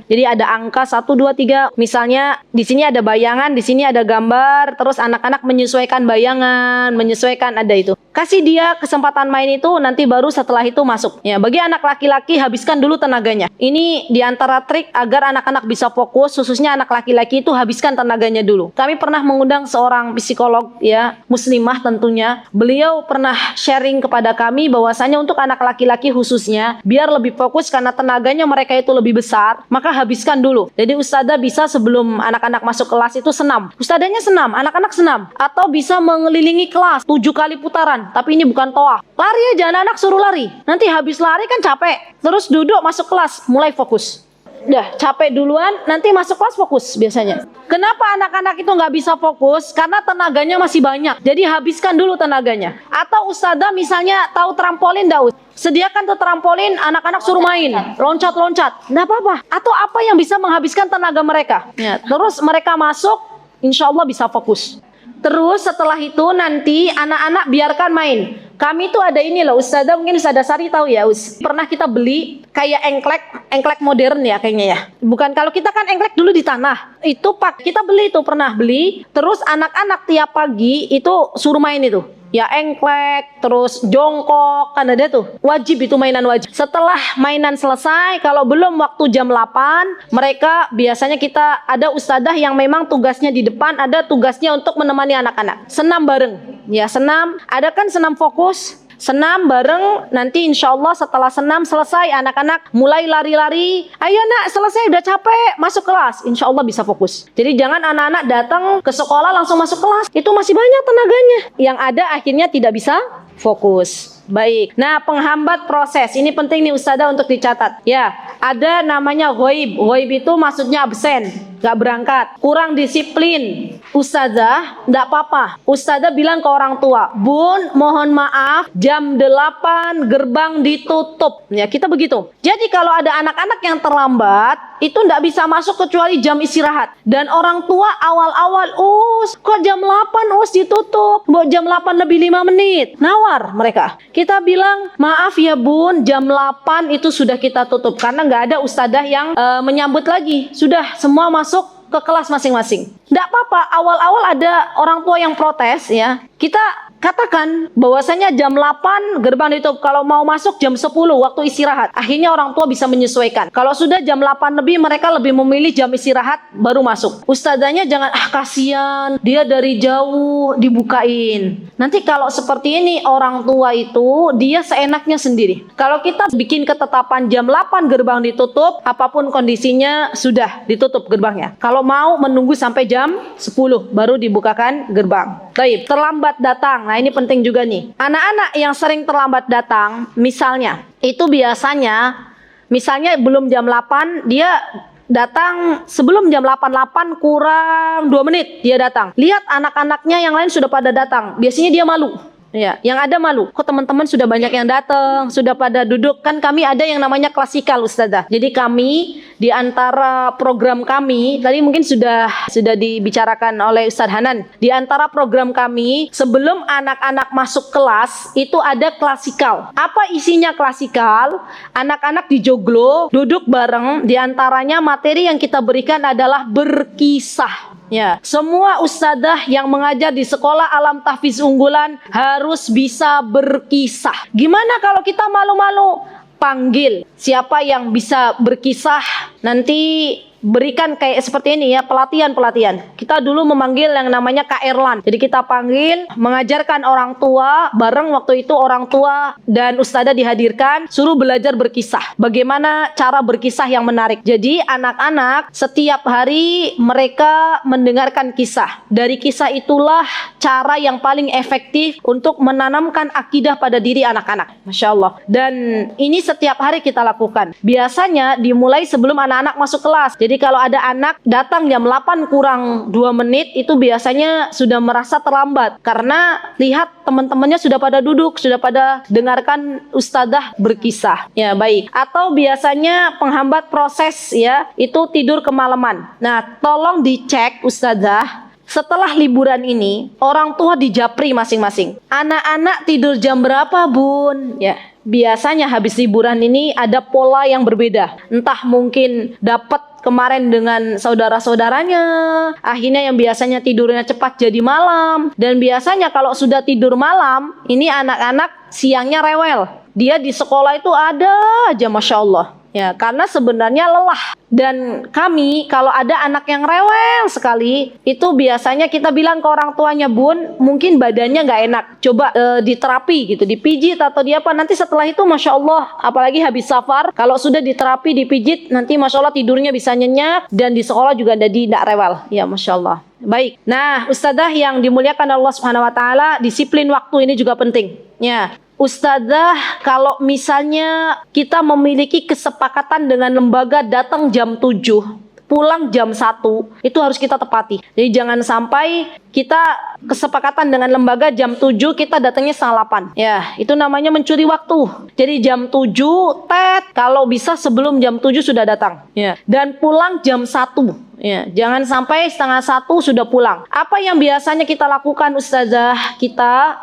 Jadi ada angka 1, 2, 3. Misalnya di sini ada bayangan, di sini ada gambar, terus anak-anak menyesuaikan bayangan, menyesuaikan ada itu. Kasih dia kesempatan main itu, nanti baru setelah itu masuk. Ya, bagi anak laki-laki habiskan dulu tenaganya. Ini diantara trik agar anak-anak bisa fokus, khususnya anak laki-laki itu habiskan tenaganya dulu. Kami pernah mengundang seorang psikolog ya, muslimah tentunya. Beliau pernah sharing kepada kami bahwasanya untuk anak laki-laki khususnya biar lebih fokus karena tenaganya mereka itu lebih besar, maka habiskan dulu. Jadi ustazah bisa sebelum anak-anak masuk kelas itu senam. Ustazahnya senam, anak-anak senam, atau bisa mengelilingi kelas 7 kali putaran, tapi ini bukan toah. Lari aja, anak-anak suruh lari. Nanti habis lari kan capek. Terus duduk masuk kelas, mulai fokus. Udah capek duluan, nanti masuk kelas fokus biasanya. Kenapa anak-anak itu nggak bisa fokus? Karena tenaganya masih banyak. Jadi habiskan dulu tenaganya. Atau ustazah misalnya tahu trampolin, sediakan tuh trampolin, anak-anak suruh main, loncat-loncat, nggak apa-apa. Atau apa yang bisa menghabiskan tenaga mereka. Ya, terus mereka masuk, insya Allah bisa fokus. Terus setelah itu nanti anak-anak biarkan main. Kami tuh ada ini loh, ustazah, mungkin ustazah Sari tahu ya, pernah kita beli kayak engklek modern ya kayaknya ya. Bukan, kalau kita kan engklek dulu di tanah. Itu kita beli itu, pernah beli. Terus anak-anak tiap pagi itu suruh main itu. Ya engklek, terus jongkok, kan ada tuh. Wajib itu, mainan wajib. Setelah mainan selesai, kalau belum waktu jam 8, mereka biasanya kita ada ustadzah yang memang tugasnya di depan, ada tugasnya untuk menemani anak-anak. Senam bareng. Ya senam, ada kan senam fokus. Senam bareng, nanti insya Allah setelah senam selesai anak-anak mulai lari-lari. Ayo nak, selesai udah capek, masuk kelas. Insya Allah bisa fokus. Jadi jangan anak-anak datang ke sekolah langsung masuk kelas. Itu masih banyak tenaganya. Yang ada akhirnya tidak bisa fokus. Baik. Nah, penghambat proses. Ini penting nih ustazah untuk dicatat. Ya, ada namanya ghaib. Ghaib itu maksudnya absen. nggak berangkat, kurang disiplin. Ustazah, nggak apa-apa. Ustazah bilang ke orang tua, Bun, mohon maaf, jam 8 gerbang ditutup. Ya, kita begitu. Jadi kalau ada anak-anak yang terlambat, itu nggak bisa masuk kecuali jam istirahat. Dan orang tua awal-awal, kok jam 8 ditutup? Buat jam 8 lebih 5 menit. Nawar mereka. Kita bilang, maaf ya Bun, jam 8 itu sudah kita tutup. Karena nggak ada ustazah yang menyambut lagi. Sudah, semua masuk ke kelas masing-masing. Nggak apa-apa, awal-awal ada orang tua yang protes ya. Kita katakan bahwasanya jam 8 gerbang ditutup. Kalau mau masuk jam 10 waktu istirahat. Akhirnya orang tua bisa menyesuaikan. Kalau sudah jam 8 lebih, mereka lebih memilih jam istirahat baru masuk. Ustazanya jangan, kasihan, dia dari jauh dibukain. Nanti kalau seperti ini orang tua itu dia seenaknya sendiri. Kalau kita bikin ketetapan jam 8 gerbang ditutup, apapun kondisinya sudah ditutup gerbangnya. Kalau mau menunggu sampai jam 10 baru dibukakan gerbang. Baik, terlambat datang. Nah, ini penting juga nih. Anak-anak yang sering terlambat datang, misalnya, itu biasanya belum jam 8, dia datang sebelum jam 8 kurang 2 menit dia datang. Lihat anak-anaknya yang lain sudah pada datang. Biasanya dia malu. Ya, yang ada malu. Kok teman-teman sudah banyak yang datang, sudah pada duduk. Kan kami ada yang namanya klasikal, Ustazah. Jadi kami di antara program kami, tadi mungkin sudah dibicarakan oleh Ustaz Hanan. Di antara program kami, sebelum anak-anak masuk kelas, itu ada klasikal. Apa isinya klasikal? Anak-anak dijoglo, duduk bareng. Di antaranya materi yang kita berikan adalah berkisah. Ya, semua ustadzah yang mengajar di sekolah alam tahfiz unggulan harus bisa berkisah. Gimana kalau kita malu-malu? Panggil siapa yang bisa berkisah, nanti berikan kayak seperti ini ya, pelatihan. Kita dulu memanggil yang namanya Kak Erlan. Jadi kita panggil, mengajarkan orang tua, bareng waktu itu orang tua dan ustadzah dihadirkan, suruh belajar berkisah. Bagaimana cara berkisah yang menarik. Jadi anak-anak setiap hari mereka mendengarkan kisah. Dari kisah itulah cara yang paling efektif untuk menanamkan akidah pada diri anak-anak. Masya Allah. Dan ini setiap hari kita lakukan. Biasanya dimulai sebelum anak-anak masuk kelas. Jadi kalau ada anak datang jam 8 kurang 2 menit, itu biasanya sudah merasa terlambat. Karena lihat teman-temannya sudah pada duduk, sudah pada dengarkan ustadzah berkisah. Ya, baik. Atau biasanya penghambat proses ya, itu tidur kemalaman. Nah, tolong dicek ustadzah. Setelah liburan ini, orang tua dijapri masing-masing. Anak-anak tidur jam berapa, Bun? Ya, biasanya habis liburan ini ada pola yang berbeda. Entah mungkin dapat kemarin dengan saudara-saudaranya, akhirnya yang biasanya tidurnya cepat jadi malam. Dan biasanya kalau sudah tidur malam, ini anak-anak siangnya rewel. Dia di sekolah itu ada aja, Masya Allah. Ya, karena sebenarnya lelah. Dan kami kalau ada anak yang rewel sekali, itu biasanya kita bilang ke orang tuanya, Bun, mungkin badannya nggak enak, coba diterapi gitu, dipijit atau di apa. Nanti setelah itu Masya Allah, apalagi habis safar, kalau sudah diterapi, dipijit, nanti Masya Allah tidurnya bisa nyenyak, dan di sekolah juga jadi tidak rewel. Ya, Masya Allah. Baik. Nah, ustadzah yang dimuliakan Allah Subhanahu wa taala, disiplin waktu ini juga penting. Ya. Ustadzah, kalau misalnya kita memiliki kesepakatan dengan lembaga datang jam 7, pulang jam 1, itu harus kita tepati. Jadi jangan sampai kita kesepakatan dengan lembaga jam 7, kita datangnya setengah 8. Ya, itu namanya mencuri waktu. Jadi jam 7, kalau bisa sebelum jam 7 sudah datang. Ya. Dan pulang jam 1. Ya, jangan sampai setengah 1 sudah pulang. Apa yang biasanya kita lakukan ustazah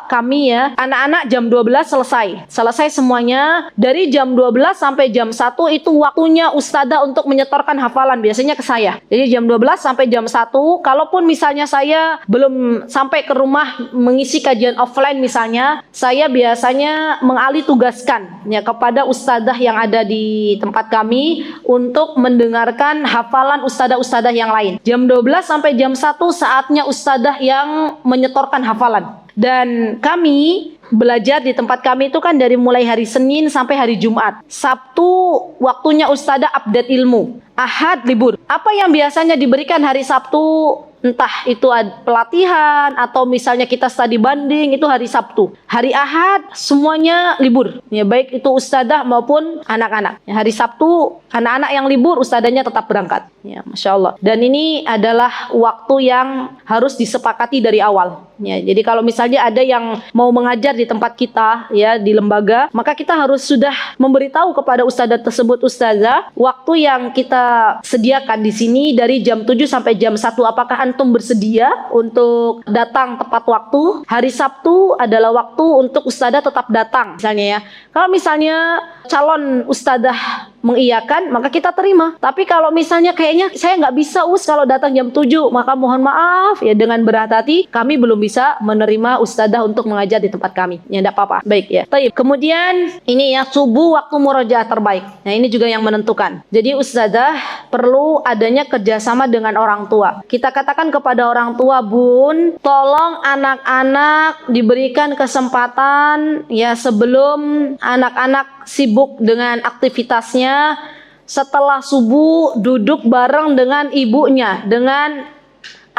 kami ya, anak-anak jam 12 selesai semuanya. Dari jam 12 sampai jam 1 itu waktunya ustazah untuk menyetorkan hafalan, biasanya ke saya. Jadi jam 12 sampai jam 1, kalaupun misalnya saya belum sampai ke rumah mengisi kajian offline misalnya, saya biasanya mengalih tugaskan ya kepada ustazah yang ada di tempat kami untuk mendengarkan hafalan ustazah yang lain. Jam 12 sampai jam 1 saatnya ustazah yang menyetorkan hafalan. Dan kami belajar di tempat kami itu kan dari mulai hari Senin sampai hari Jumat. Sabtu waktunya ustazah update ilmu. Ahad libur. Apa yang biasanya diberikan hari Sabtu, entah itu pelatihan atau misalnya kita studi banding, itu hari Sabtu. Hari Ahad semuanya libur. Ya, baik itu ustazah maupun anak-anak. Ya, hari Sabtu anak-anak yang libur, ustazahnya tetap berangkat. Ya, Masya Allah. Dan ini adalah waktu yang harus disepakati dari awal. Ya, jadi kalau misalnya ada yang mau mengajar di tempat kita, ya di lembaga, maka kita harus sudah memberitahu kepada ustazah tersebut, ustazah, waktu yang kita sediakan di sini dari jam 7 sampai jam 1. Apakah antum bersedia untuk datang tepat waktu? Hari Sabtu adalah waktu untuk ustazah tetap datang, misalnya ya. Kalau misalnya calon ustazah mengiyakan, maka kita terima. Tapi kalau misalnya kayaknya saya nggak bisa kalau datang jam 7, maka mohon maaf ya, dengan berat hati kami belum bisa menerima ustazah untuk mengajar di tempat kami. Ya enggak apa-apa. Baik ya. Baik. Kemudian ini ya, subuh waktu murojaah terbaik. Nah, ini juga yang menentukan. Jadi ustazah perlu adanya kerjasama dengan orang tua. Kita katakan kepada orang tua, Bun, tolong anak-anak diberikan kesempatan ya sebelum anak-anak sibuk dengan aktivitasnya, setelah subuh duduk bareng dengan ibunya, dengan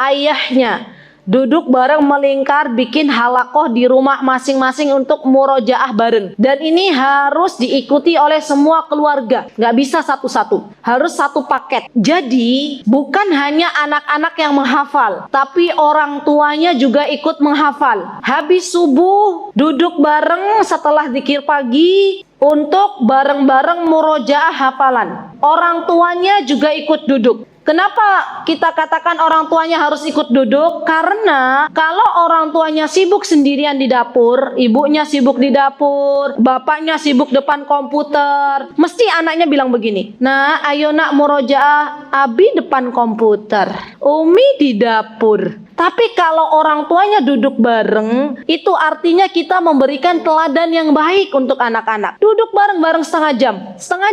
ayahnya, duduk bareng melingkar, bikin halakoh di rumah masing-masing untuk murojaah bareng. Dan ini harus diikuti oleh semua keluarga, nggak bisa satu-satu, harus satu paket. Jadi bukan hanya anak-anak yang menghafal, tapi orang tuanya juga ikut menghafal. Habis subuh duduk bareng setelah zikir pagi untuk bareng-bareng murojaah hafalan. Orang tuanya juga ikut duduk. Kenapa kita katakan orang tuanya harus ikut duduk? Karena kalau orang tuanya sibuk sendirian di dapur, ibunya sibuk di dapur, bapaknya sibuk depan komputer, mesti anaknya bilang begini, nah ayo nak murojaah, abi depan komputer, umi di dapur. Tapi kalau orang tuanya duduk bareng, itu artinya kita memberikan teladan yang baik untuk anak-anak. Duduk bareng-bareng setengah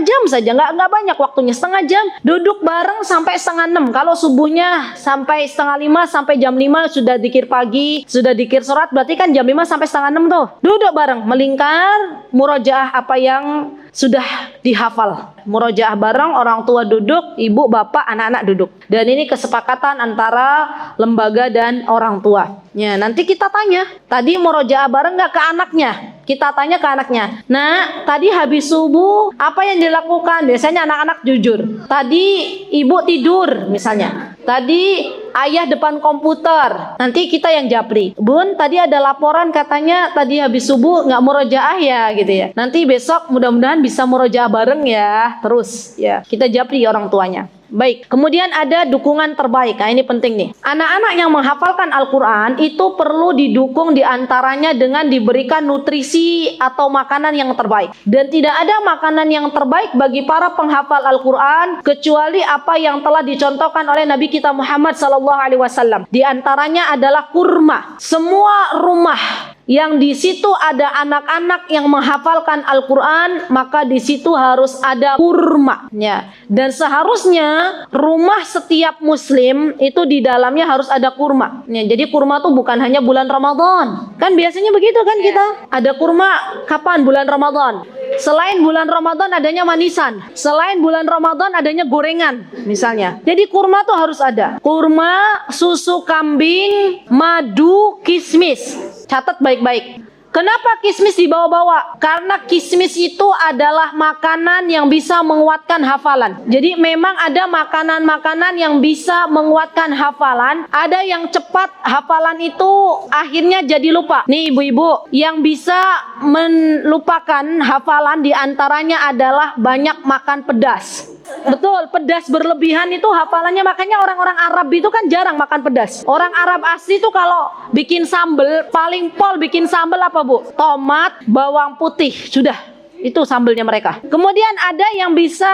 jam saja, nggak banyak waktunya, setengah jam. Duduk bareng sampai setengah 6. Kalau subuhnya sampai setengah 5, sampai jam 5 sudah zikir pagi, sudah zikir surat, berarti kan jam 5 sampai setengah 6 tuh. Duduk bareng, melingkar, murojaah apa yang sudah dihafal. Murojaah bareng, orang tua duduk, ibu, bapak, anak-anak duduk. Dan ini kesepakatan antara lembaga dan orang tua. Ya, nanti kita tanya, tadi murojaah bareng nggak ke anaknya? Kita tanya ke anaknya, nah tadi habis subuh apa yang dilakukan? Biasanya anak-anak jujur. Tadi ibu tidur misalnya. Tadi ayah depan komputer. Nanti kita yang japri, Bun, tadi ada laporan katanya tadi habis subuh nggak murojaah ya, gitu ya. Nanti besok mudah-mudahan bisa murojaah bareng ya. Terus ya kita japri orang tuanya. Baik, kemudian ada dukungan terbaik. Nah, ini penting nih. Anak-anak yang menghafalkan Al-Quran itu perlu didukung diantaranya dengan diberikan nutrisi atau makanan yang terbaik. Dan tidak ada makanan yang terbaik bagi para penghafal Al-Quran kecuali apa yang telah dicontohkan oleh Nabi kita Muhammad SAW. Di antaranya adalah kurma. Semua rumah yang di situ ada anak-anak yang menghafalkan Al-Quran, maka di situ harus ada kurma. Ya. Dan seharusnya rumah setiap muslim itu di dalamnya harus ada kurma. Ya, jadi kurma tuh bukan hanya bulan Ramadan. Kan biasanya begitu kan kita. Ada kurma kapan? Bulan Ramadan. Selain bulan Ramadan adanya manisan. Selain bulan Ramadan adanya gorengan misalnya. Jadi kurma tuh harus ada. Kurma, susu kambing, madu, kismis. Catat baik-baik. Kenapa kismis dibawa-bawa? Karena kismis itu adalah makanan yang bisa menguatkan hafalan. Jadi memang ada makanan-makanan yang bisa menguatkan hafalan. Ada yang cepat hafalan itu akhirnya jadi lupa. Nih ibu-ibu, yang bisa melupakan hafalan diantaranya adalah banyak makan pedas. Betul, pedas berlebihan itu hafalannya, makanya orang-orang Arab itu kan jarang makan pedas. Orang Arab asli itu kalau bikin sambel, paling pol bikin sambel apa Bu? Tomat, bawang putih, sudah. Itu sambelnya mereka. Kemudian ada yang bisa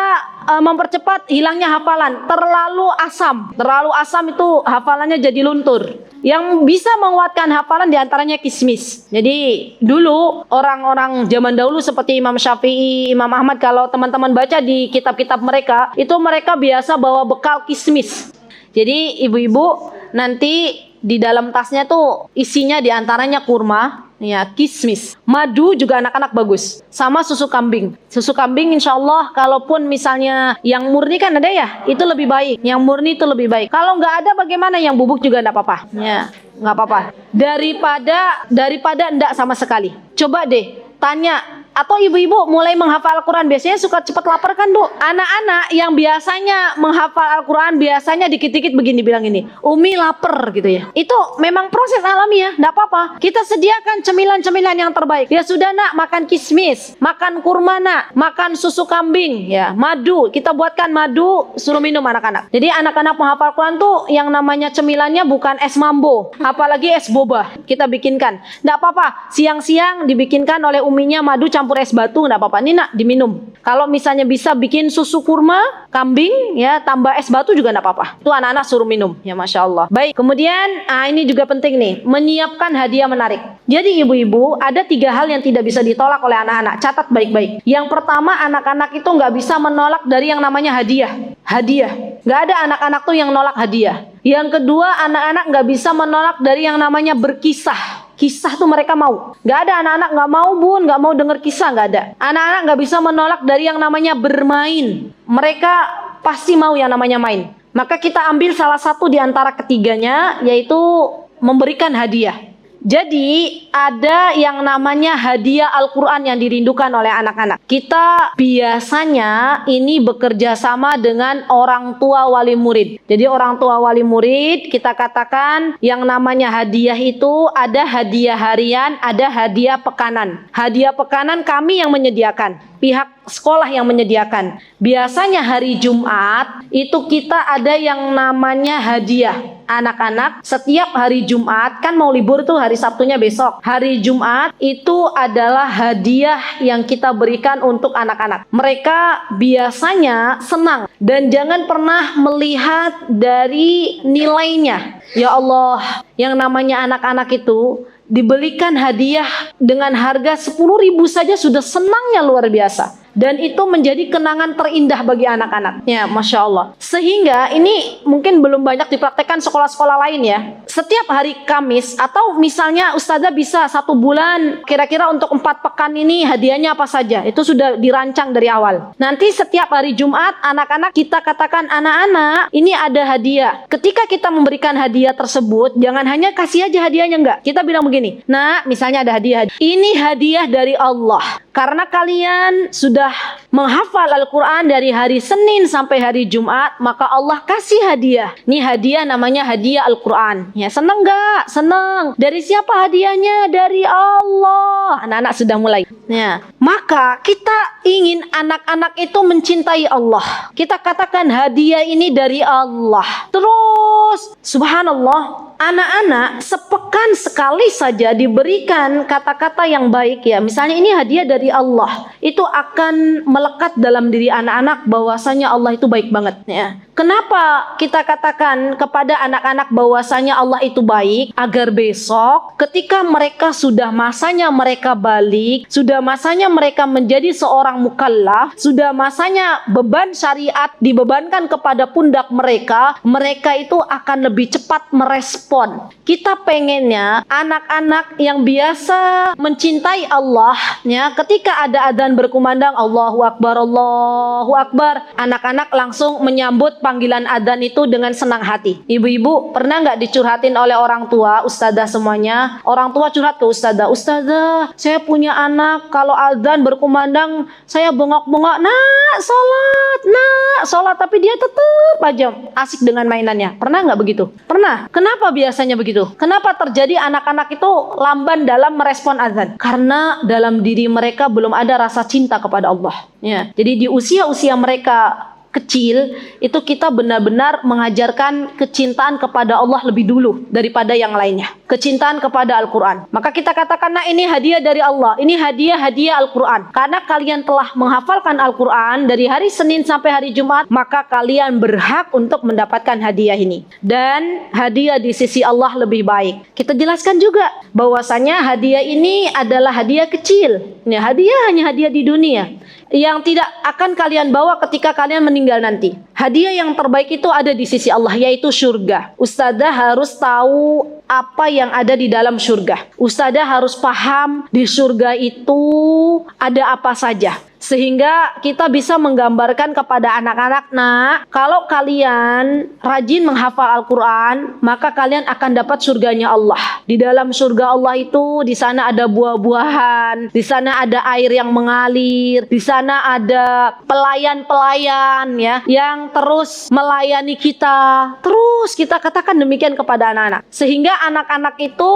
mempercepat hilangnya hafalan. Terlalu asam itu hafalannya jadi luntur. Yang bisa menguatkan hafalan diantaranya kismis. Jadi dulu orang-orang zaman dahulu seperti Imam Syafi'i, Imam Ahmad, kalau teman-teman baca di kitab-kitab mereka, itu mereka biasa bawa bekal kismis. Jadi ibu-ibu nanti di dalam tasnya tuh isinya diantaranya kurma, ya, kismis, madu juga anak-anak bagus, sama susu kambing. Susu kambing insya Allah kalaupun misalnya yang murni kan ada ya, itu lebih baik. Yang murni itu lebih baik. Kalau nggak ada bagaimana, yang bubuk juga nggak apa-apa. Ya, nggak apa-apa. Daripada enggak sama sekali. Coba deh tanya atau ibu-ibu mulai menghafal Al-Quran biasanya suka cepat lapar kan, Bu? Anak-anak yang biasanya menghafal Al-Quran biasanya dikit-dikit begini bilang ini, Umi lapar gitu ya. Itu memang proses alamiah, enggak apa-apa. Kita sediakan cemilan-cemilan yang terbaik. Ya sudah nak, makan kismis, makan kurma nak, makan susu kambing, ya, madu. Kita buatkan madu, suruh minum anak-anak. Jadi anak-anak menghafal Al-Quran tuh yang namanya cemilannya bukan es mambo, apalagi es boba. Kita bikinkan. Enggak apa-apa. Siang-siang dibikinkan oleh uminya madu campur es batu, enggak apa-apa. Ini nak diminum. Kalau misalnya bisa bikin susu kurma kambing, ya tambah es batu juga enggak apa-apa. Itu anak-anak suruh minum, ya masya Allah. Baik. Kemudian ini juga penting nih, menyiapkan hadiah menarik. Jadi ibu-ibu ada 3 hal yang tidak bisa ditolak oleh anak-anak. Catat baik-baik. Yang pertama, anak-anak itu nggak bisa menolak dari yang namanya hadiah. Hadiah. Nggak ada anak-anak tuh yang nolak hadiah. Yang kedua, anak-anak nggak bisa menolak dari yang namanya berkisah. Kisah tuh mereka mau. Nggak ada anak-anak nggak mau, Bun, nggak mau denger kisah, nggak ada. Anak-anak nggak bisa menolak dari yang namanya bermain. Mereka pasti mau yang namanya main. Maka kita ambil salah satu di antara ketiganya, yaitu memberikan hadiah. Jadi ada yang namanya hadiah Al-Quran yang dirindukan oleh anak-anak. Kita biasanya ini bekerja sama dengan orang tua wali murid. Jadi orang tua wali murid kita katakan yang namanya hadiah itu ada hadiah harian, ada hadiah pekanan. Hadiah pekanan kami yang menyediakan, pihak sekolah yang menyediakan. Biasanya hari Jumat itu kita ada yang namanya hadiah. Anak-anak setiap hari Jumat, kan mau libur tuh hari Sabtunya besok. Hari Jumat itu adalah hadiah yang kita berikan untuk anak-anak. Mereka biasanya senang dan jangan pernah melihat dari nilainya. Ya Allah, yang namanya anak-anak itu dibelikan hadiah dengan harga 10.000 saja sudah senangnya luar biasa. Dan itu menjadi kenangan terindah bagi anak-anak. Ya, Masya Allah. Sehingga ini mungkin belum banyak dipraktekkan sekolah-sekolah lain ya. Setiap hari Kamis atau misalnya Ustazah bisa 1 bulan kira-kira untuk 4 pekan ini hadiahnya apa saja. Itu sudah dirancang dari awal. Nanti setiap hari Jumat anak-anak kita katakan, anak-anak ini ada hadiah. Ketika kita memberikan hadiah tersebut, jangan hanya kasih aja hadiahnya, enggak. Kita bilang begini, nah misalnya ada hadiah. Ini hadiah dari Allah. Karena kalian sudah menghafal Al-Quran dari hari Senin sampai hari Jumat, maka Allah kasih hadiah. Ini hadiah namanya hadiah Al-Quran. Ya, senang gak? Senang. Dari siapa hadiahnya? Dari Allah. Anak-anak sudah mulai. Ya. Maka kita ingin anak-anak itu mencintai Allah. Kita katakan hadiah ini dari Allah. Terus, subhanallah, anak-anak sepekan sekali saja diberikan kata-kata yang baik ya. Misalnya ini hadiah dari Allah. Itu akan melekat dalam diri anak-anak bahwasanya Allah itu baik banget ya. Kenapa kita katakan kepada anak-anak bahwasanya Allah itu baik? Agar besok ketika mereka sudah masanya mereka balik, sudah masanya mereka menjadi seorang mukallaf, sudah masanya beban syariat dibebankan kepada pundak mereka, mereka itu akan lebih cepat merespon. Kita pengennya anak-anak yang biasa mencintai Allah ya, ketika ada adzan berkumandang Allahu Akbar, Allahu Akbar, anak-anak langsung menyambut panggilan adzan itu dengan senang hati. Ibu-ibu pernah nggak dicurhatin oleh orang tua, ustazah semuanya, orang tua curhat ke ustazah, ustazah saya punya anak kalau adzan berkumandang saya bengok-bengok, nak sholat, tapi dia tetap aja asik dengan mainannya. Pernah nggak begitu? Pernah. Kenapa biasanya begitu? Kenapa terjadi anak-anak itu lamban dalam merespon adzan? Karena dalam diri mereka belum ada rasa cinta kepada Allah. Ya. Jadi di usia-usia mereka kecil itu kita benar-benar mengajarkan kecintaan kepada Allah lebih dulu daripada yang lainnya. Kecintaan kepada Al-Quran. Maka kita katakan, nah ini hadiah dari Allah. Ini hadiah Al-Quran. Karena kalian telah menghafalkan Al-Quran dari hari Senin sampai hari Jumat, maka kalian berhak untuk mendapatkan hadiah ini. Dan hadiah di sisi Allah lebih baik. Kita jelaskan juga bahwasanya hadiah ini adalah hadiah kecil. Ini hadiah hanya hadiah di dunia yang tidak akan kalian bawa ketika kalian meninggal nanti. Hadiah yang terbaik itu ada di sisi Allah, yaitu surga. Ustazah harus tahu apa yang ada di dalam surga. Ustazah harus paham di surga itu ada apa saja. Sehingga kita bisa menggambarkan kepada anak-anak, nah, kalau kalian rajin menghafal Al-Quran, maka kalian akan dapat surganya Allah. Di dalam surga Allah itu, di sana ada buah-buahan, di sana ada air yang mengalir, di sana ada pelayan-pelayan ya, yang terus melayani kita. Terus kita katakan demikian kepada anak-anak. Sehingga anak-anak itu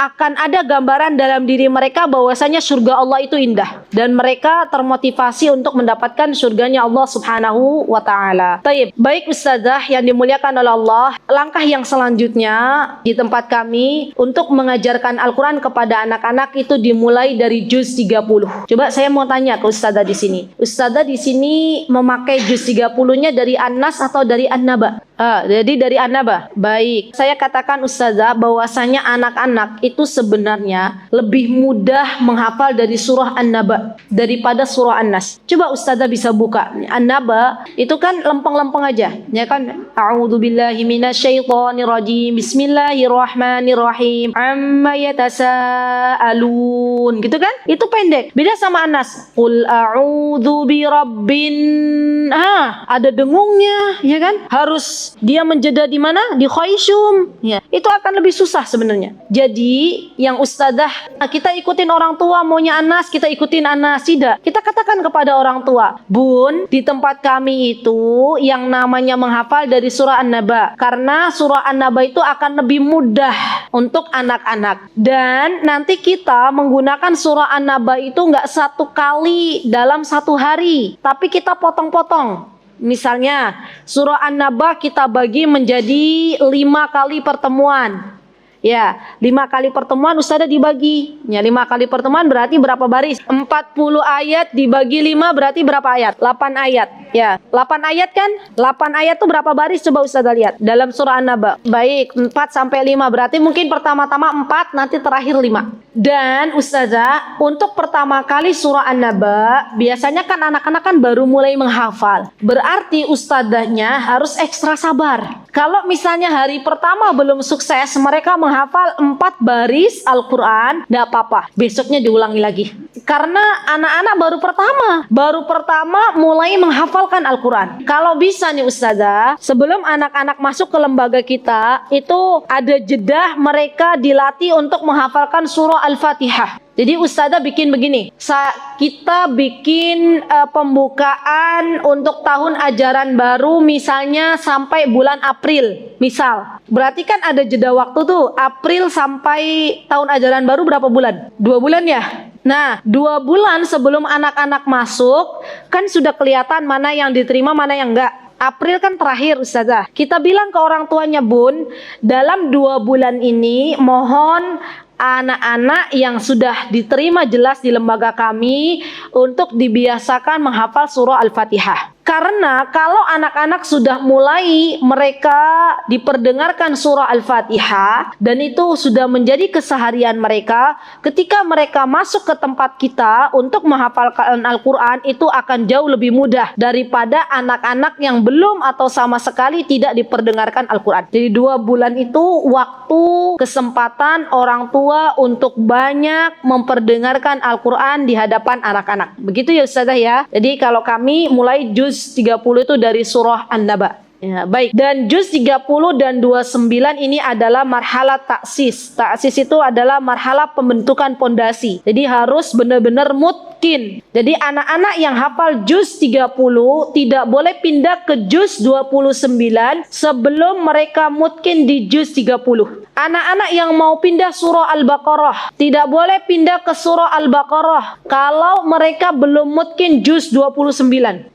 akan ada gambaran dalam diri mereka bahwasanya surga Allah itu indah. Dan mereka termotivasi untuk mendapatkan surganya Allah Subhanahu wa ta'ala. Baik Ustazah yang dimuliakan oleh Allah, langkah yang selanjutnya di tempat kami untuk mengajarkan Al-Quran kepada anak-anak itu dimulai dari juz 30. Coba saya mau tanya ke Ustazah di sini. Ustazah di sini memakai juz 30-nya dari An-Nas atau dari An-Naba? Jadi dari An-Naba. Baik, saya katakan Ustazah bahwasanya anak-anak itu sebenarnya lebih mudah menghafal dari surah An-Naba daripada surah An-Nas. Coba Ustazah bisa buka An-Naba, itu kan lempeng-lempeng aja, ya kan? A'udzubillahi minasyaitonirrajim. Bismillahirrahmanirrahim. Amma yatasaalun. Gitu kan? Itu pendek. Beda sama An-Nas. Qul a'udzu birabbin. Ada dengungnya, ya kan? Harus dia menjeda di mana? Di khayshum. Ya, itu akan lebih susah sebenarnya. Jadi, yang Ustazah, kita ikutin orang tua maunya Anas, kita ikutin Anas, tidak. Kita katakan kepada orang tua, Bun, di tempat kami itu yang namanya menghafal dari surah An-Naba. Karena surah An-Naba itu akan lebih mudah untuk anak-anak. Dan nanti kita menggunakan surah An-Naba itu nggak satu kali dalam satu hari, tapi kita potong-potong. Misalnya surah An-Naba kita bagi menjadi 5 kali pertemuan. Ya, 5 kali pertemuan Ustazah dibagi. Ya, 5 kali pertemuan berarti berapa baris? 40 ayat dibagi 5 berarti berapa ayat? 8 ayat. Ya, 8 ayat kan? 8 ayat itu berapa baris? Coba Ustazah lihat dalam surah An-Naba. Baik, 4 sampai 5 berarti mungkin pertama-tama 4, nanti terakhir 5. Dan Ustazah, untuk pertama kali surah An-Naba, biasanya kan anak-anak kan baru mulai menghafal. Berarti Ustazahnya harus ekstra sabar. Kalau misalnya hari pertama belum sukses, mereka menghafal 4 baris Al-Quran, tidak apa-apa, besoknya diulangi lagi. Karena anak-anak baru pertama mulai menghafalkan Al-Quran. Kalau bisa nih Ustazah, sebelum anak-anak masuk ke lembaga kita, itu ada jeda mereka dilatih untuk menghafalkan surah Al-Fatihah. Jadi Ustazah bikin begini, kita bikin pembukaan untuk tahun ajaran baru misalnya sampai bulan April, misal. Berarti kan ada jeda waktu tuh, April sampai tahun ajaran baru berapa bulan? 2 bulan ya? Nah, 2 bulan sebelum anak-anak masuk, kan sudah kelihatan mana yang diterima, mana yang enggak. April kan terakhir Ustazah. Kita bilang ke orang tuanya, Bun, dalam 2 bulan ini mohon anak-anak yang sudah diterima jelas di lembaga kami untuk dibiasakan menghafal surah Al-Fatihah. Karena kalau anak-anak sudah mulai mereka diperdengarkan surah Al-Fatihah dan itu sudah menjadi keseharian mereka, ketika mereka masuk ke tempat kita untuk menghafalkan Al-Quran itu akan jauh lebih mudah daripada anak-anak yang belum atau sama sekali tidak diperdengarkan Al-Quran. Jadi 2 bulan itu waktu kesempatan orang tua untuk banyak memperdengarkan Al-Quran di hadapan anak-anak. Begitu ya Ustazah ya. Jadi kalau kami mulai juz 30 itu dari surah An-Naba. Ya, baik. Dan juz 30 dan 29 ini adalah marhalah taksis. Taksis itu adalah marhalah pembentukan pondasi. Jadi harus benar-benar mutkin. Jadi anak-anak yang hafal juz 30 tidak boleh pindah ke juz 29 sebelum mereka mutkin di juz 30. Anak-anak yang mau pindah surah Al-Baqarah tidak boleh pindah ke surah Al-Baqarah kalau mereka belum mutkin juz 29.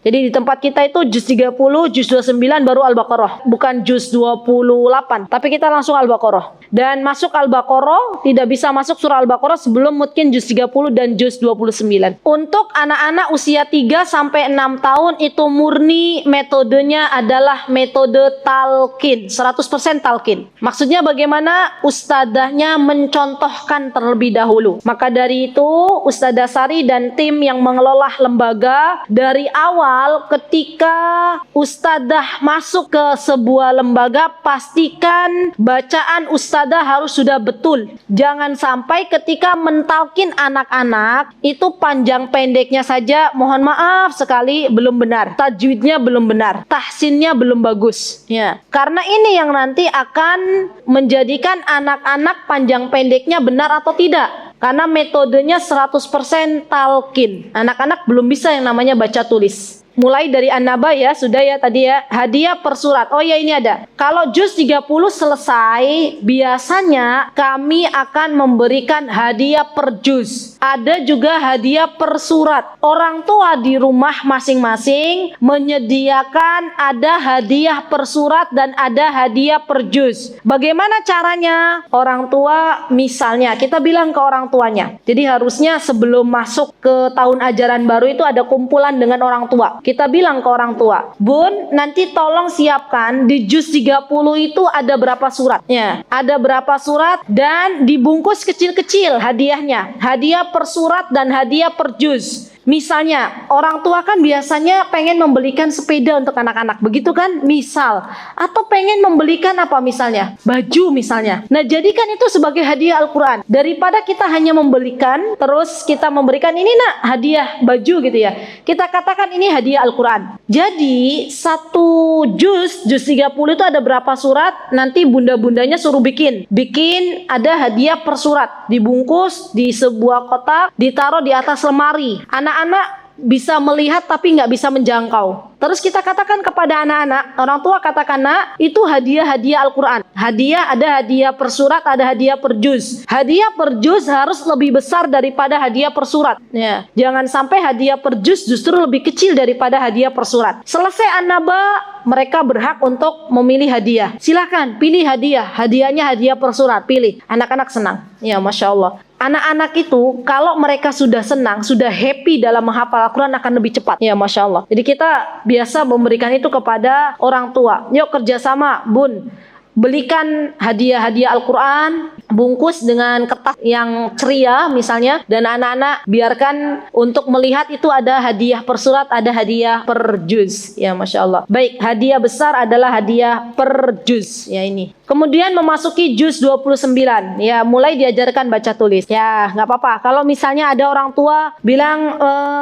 Jadi di tempat kita itu juz 30, juz 29 baru Al-Baqarah, bukan juz 28. Tapi kita langsung Al-Baqarah. Dan masuk Al-Baqarah tidak bisa masuk surah Al-Baqarah sebelum mutkin juz 30 dan juz 29. Untuk anak-anak usia 3 sampai 6 tahun itu murni metodenya adalah metode talqin, 100% talqin. Maksudnya bagaimana? Ustadzahnya mencontohkan terlebih dahulu. Maka dari itu Ustadzah Sari dan tim yang mengelola lembaga dari awal ketika ustadzah masuk masuk ke sebuah lembaga, pastikan bacaan ustadzah harus sudah betul. Jangan sampai ketika mentalkin anak-anak itu panjang pendeknya saja, mohon maaf sekali, belum benar. Tajwidnya belum benar, tahsinnya belum bagus. Ya, karena ini yang nanti akan menjadikan anak-anak panjang pendeknya benar atau tidak. Karena metodenya 100% talqin. Anak-anak belum bisa yang namanya baca tulis. Mulai dari An-Naba ya, sudah ya tadi ya, hadiah per surat. Oh ya, ini ada. Kalau juz 30 selesai, biasanya kami akan memberikan hadiah per juz. Ada juga hadiah per surat. Orang tua di rumah masing-masing menyediakan ada hadiah per surat dan ada hadiah per juz. Bagaimana caranya? Orang tua misalnya, kita bilang ke orang tuanya. Jadi harusnya sebelum masuk ke tahun ajaran baru itu ada kumpulan dengan orang tua. Kita bilang ke orang tua, Bun, nanti tolong siapkan di juz 30 itu ada berapa surat. Ya, ada berapa surat dan dibungkus kecil-kecil hadiahnya. Hadiah per surat dan hadiah per juz. Misalnya, orang tua kan biasanya pengen membelikan sepeda untuk anak-anak, begitu kan? Misal, atau pengen membelikan apa misalnya? Baju misalnya. Nah, jadikan itu sebagai hadiah Al-Quran. Daripada kita hanya membelikan, terus kita memberikan ini nak, hadiah baju gitu ya. Kita katakan ini hadiah Al-Quran. Jadi, satu juz 30 itu ada berapa surat? Nanti bunda-bundanya suruh bikin. Bikin ada hadiah per surat. Dibungkus di sebuah kotak, ditaruh di atas lemari. Anak-anak bisa melihat tapi nggak bisa menjangkau. Terus kita katakan kepada anak-anak, orang tua katakan, nak, itu hadiah-hadiah Al-Quran. Hadiah, ada hadiah per surat, ada hadiah per juz. Hadiah per juz harus lebih besar daripada hadiah per surat. Ya. Jangan sampai hadiah per juz justru lebih kecil daripada hadiah per surat. Selesai An-Naba, mereka berhak untuk memilih hadiah. Silakan pilih hadiah. Hadiahnya hadiah per surat, pilih. Anak-anak senang. Ya, Masya Allah. Anak-anak itu kalau mereka sudah senang, sudah happy dalam menghafal Al-Quran akan lebih cepat. Ya, Masya Allah. Jadi kita biasa memberikan itu kepada orang tua. Yuk kerjasama, Bun. Belikan hadiah-hadiah Al-Quran, bungkus dengan kertas yang ceria misalnya, dan anak-anak biarkan untuk melihat itu ada hadiah per surat, ada hadiah per juz. Ya, Masya Allah. Baik, hadiah besar adalah hadiah per juz. Ya, ini. Kemudian memasuki juz 29. Ya, mulai diajarkan baca tulis. Ya, nggak apa-apa. Kalau misalnya ada orang tua bilang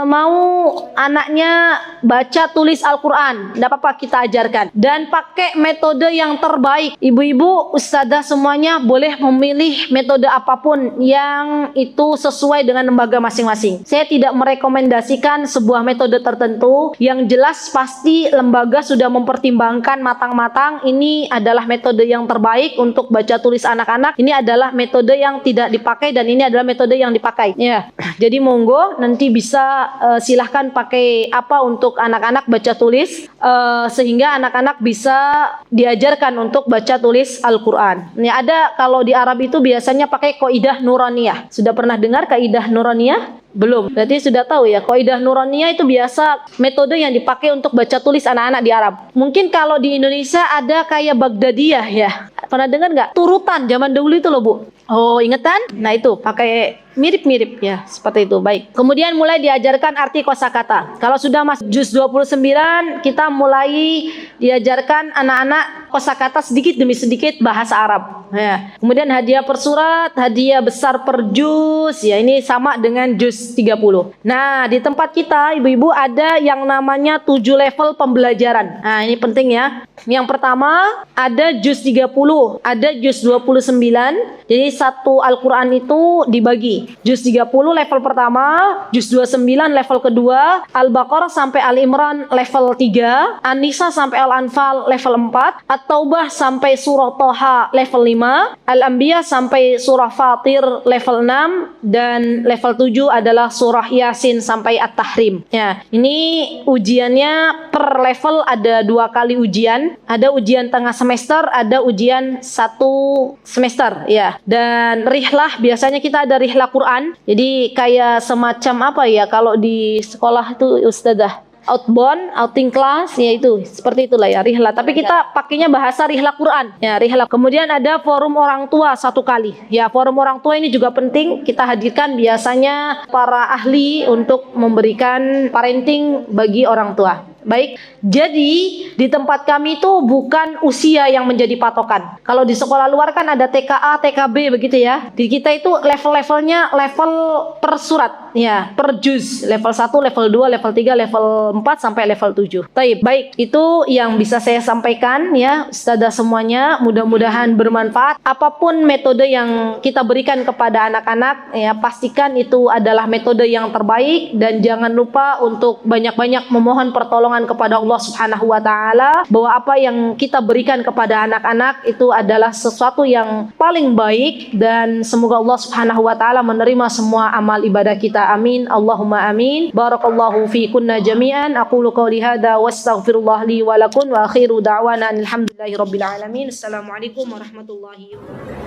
mau anaknya baca tulis Al-Quran, nggak apa-apa, kita ajarkan. Dan pakai metode yang terbaik. Ibu-ibu, ustadzah semuanya boleh memilih metode apapun yang itu sesuai dengan lembaga masing-masing. Saya tidak merekomendasikan sebuah metode tertentu. Yang jelas pasti lembaga sudah mempertimbangkan matang-matang. Ini adalah metode yang terbaik untuk baca tulis anak-anak. Ini adalah metode yang tidak dipakai dan ini adalah metode yang dipakai. Ya, jadi monggo nanti bisa silahkan pakai apa untuk anak-anak baca tulis sehingga anak-anak bisa diajarkan untuk baca tulis Al-Quran. Ini ada kalau di Arab itu biasanya pakai kaidah nuraniyah. Sudah pernah dengar kaidah nuraniyah? Belum. Berarti sudah tahu ya, kaidah nuraniyah itu biasa metode yang dipakai untuk baca tulis anak-anak di Arab. Mungkin kalau di Indonesia ada kayak Baghdadiyah ya. Pernah dengar nggak? Turutan zaman dahulu itu loh, Bu. Oh, ingetan? Nah, itu pakai mirip-mirip ya, seperti itu. Baik. Kemudian mulai diajarkan arti kosakata. Kalau sudah masuk juz 29, kita mulai diajarkan anak-anak kosakata sedikit demi sedikit bahasa Arab. Ya. Kemudian hadiah per surat, hadiah besar per juz. Ya, ini sama dengan juz 30. Nah, di tempat kita, ibu-ibu, ada yang namanya 7 level pembelajaran. Nah, ini penting ya. Yang pertama, ada juz 30, ada juz 29. Jadi satu Al-Quran itu dibagi. Juz 30 level pertama, juz 29 level kedua, Al-Baqarah sampai Al-Imran level 3, An-Nisa sampai Al-Anfal level 4, At-Taubah sampai surah Toha level 5, Al-Anbiya sampai surah Fatir level 6, dan level 7 adalah surah Yasin sampai At-Tahrim. Ya, ini ujiannya per level ada 2 kali ujian. Ada ujian tengah semester, ada ujian 1 semester ya. Dan rihlah, biasanya kita ada rihlah Quran. Jadi kayak semacam apa ya, kalau di sekolah itu ustadzah, outbound, outing class, ya itu seperti itulah ya, rihlah. Tapi kita pakainya bahasa rihlah Quran ya, rihlah. Kemudian ada forum orang tua 1 kali ya. Forum orang tua ini juga penting, kita hadirkan biasanya para ahli untuk memberikan parenting bagi orang tua. Baik, Jadi di tempat kami itu bukan usia yang menjadi patokan. Kalau di sekolah luar kan ada TKA, TKB begitu ya. Di kita itu level-levelnya level per surat ya, per juz. Level 1, level 2, level 3, level 4 sampai level 7. Baik, itu yang bisa saya sampaikan ya, Ustazah semuanya. Mudah-mudahan bermanfaat. Apapun metode yang kita berikan kepada anak-anak ya, pastikan itu adalah metode yang terbaik dan jangan lupa untuk banyak-banyak memohon pertolongan kepada Allah Subhanahu wa taala bahwa apa yang kita berikan kepada anak-anak itu adalah sesuatu yang paling baik dan semoga Allah Subhanahu wa taala menerima semua amal ibadah kita. Amin. Allahumma amin. Barakallahu fi kunna jami'an. Aqulu qouli hadza wastaghfirullah li wa lakum wa akhiru da'wana alhamdulillahi rabbil alamin. Assalamualaikum warahmatullahi wabarakatuh.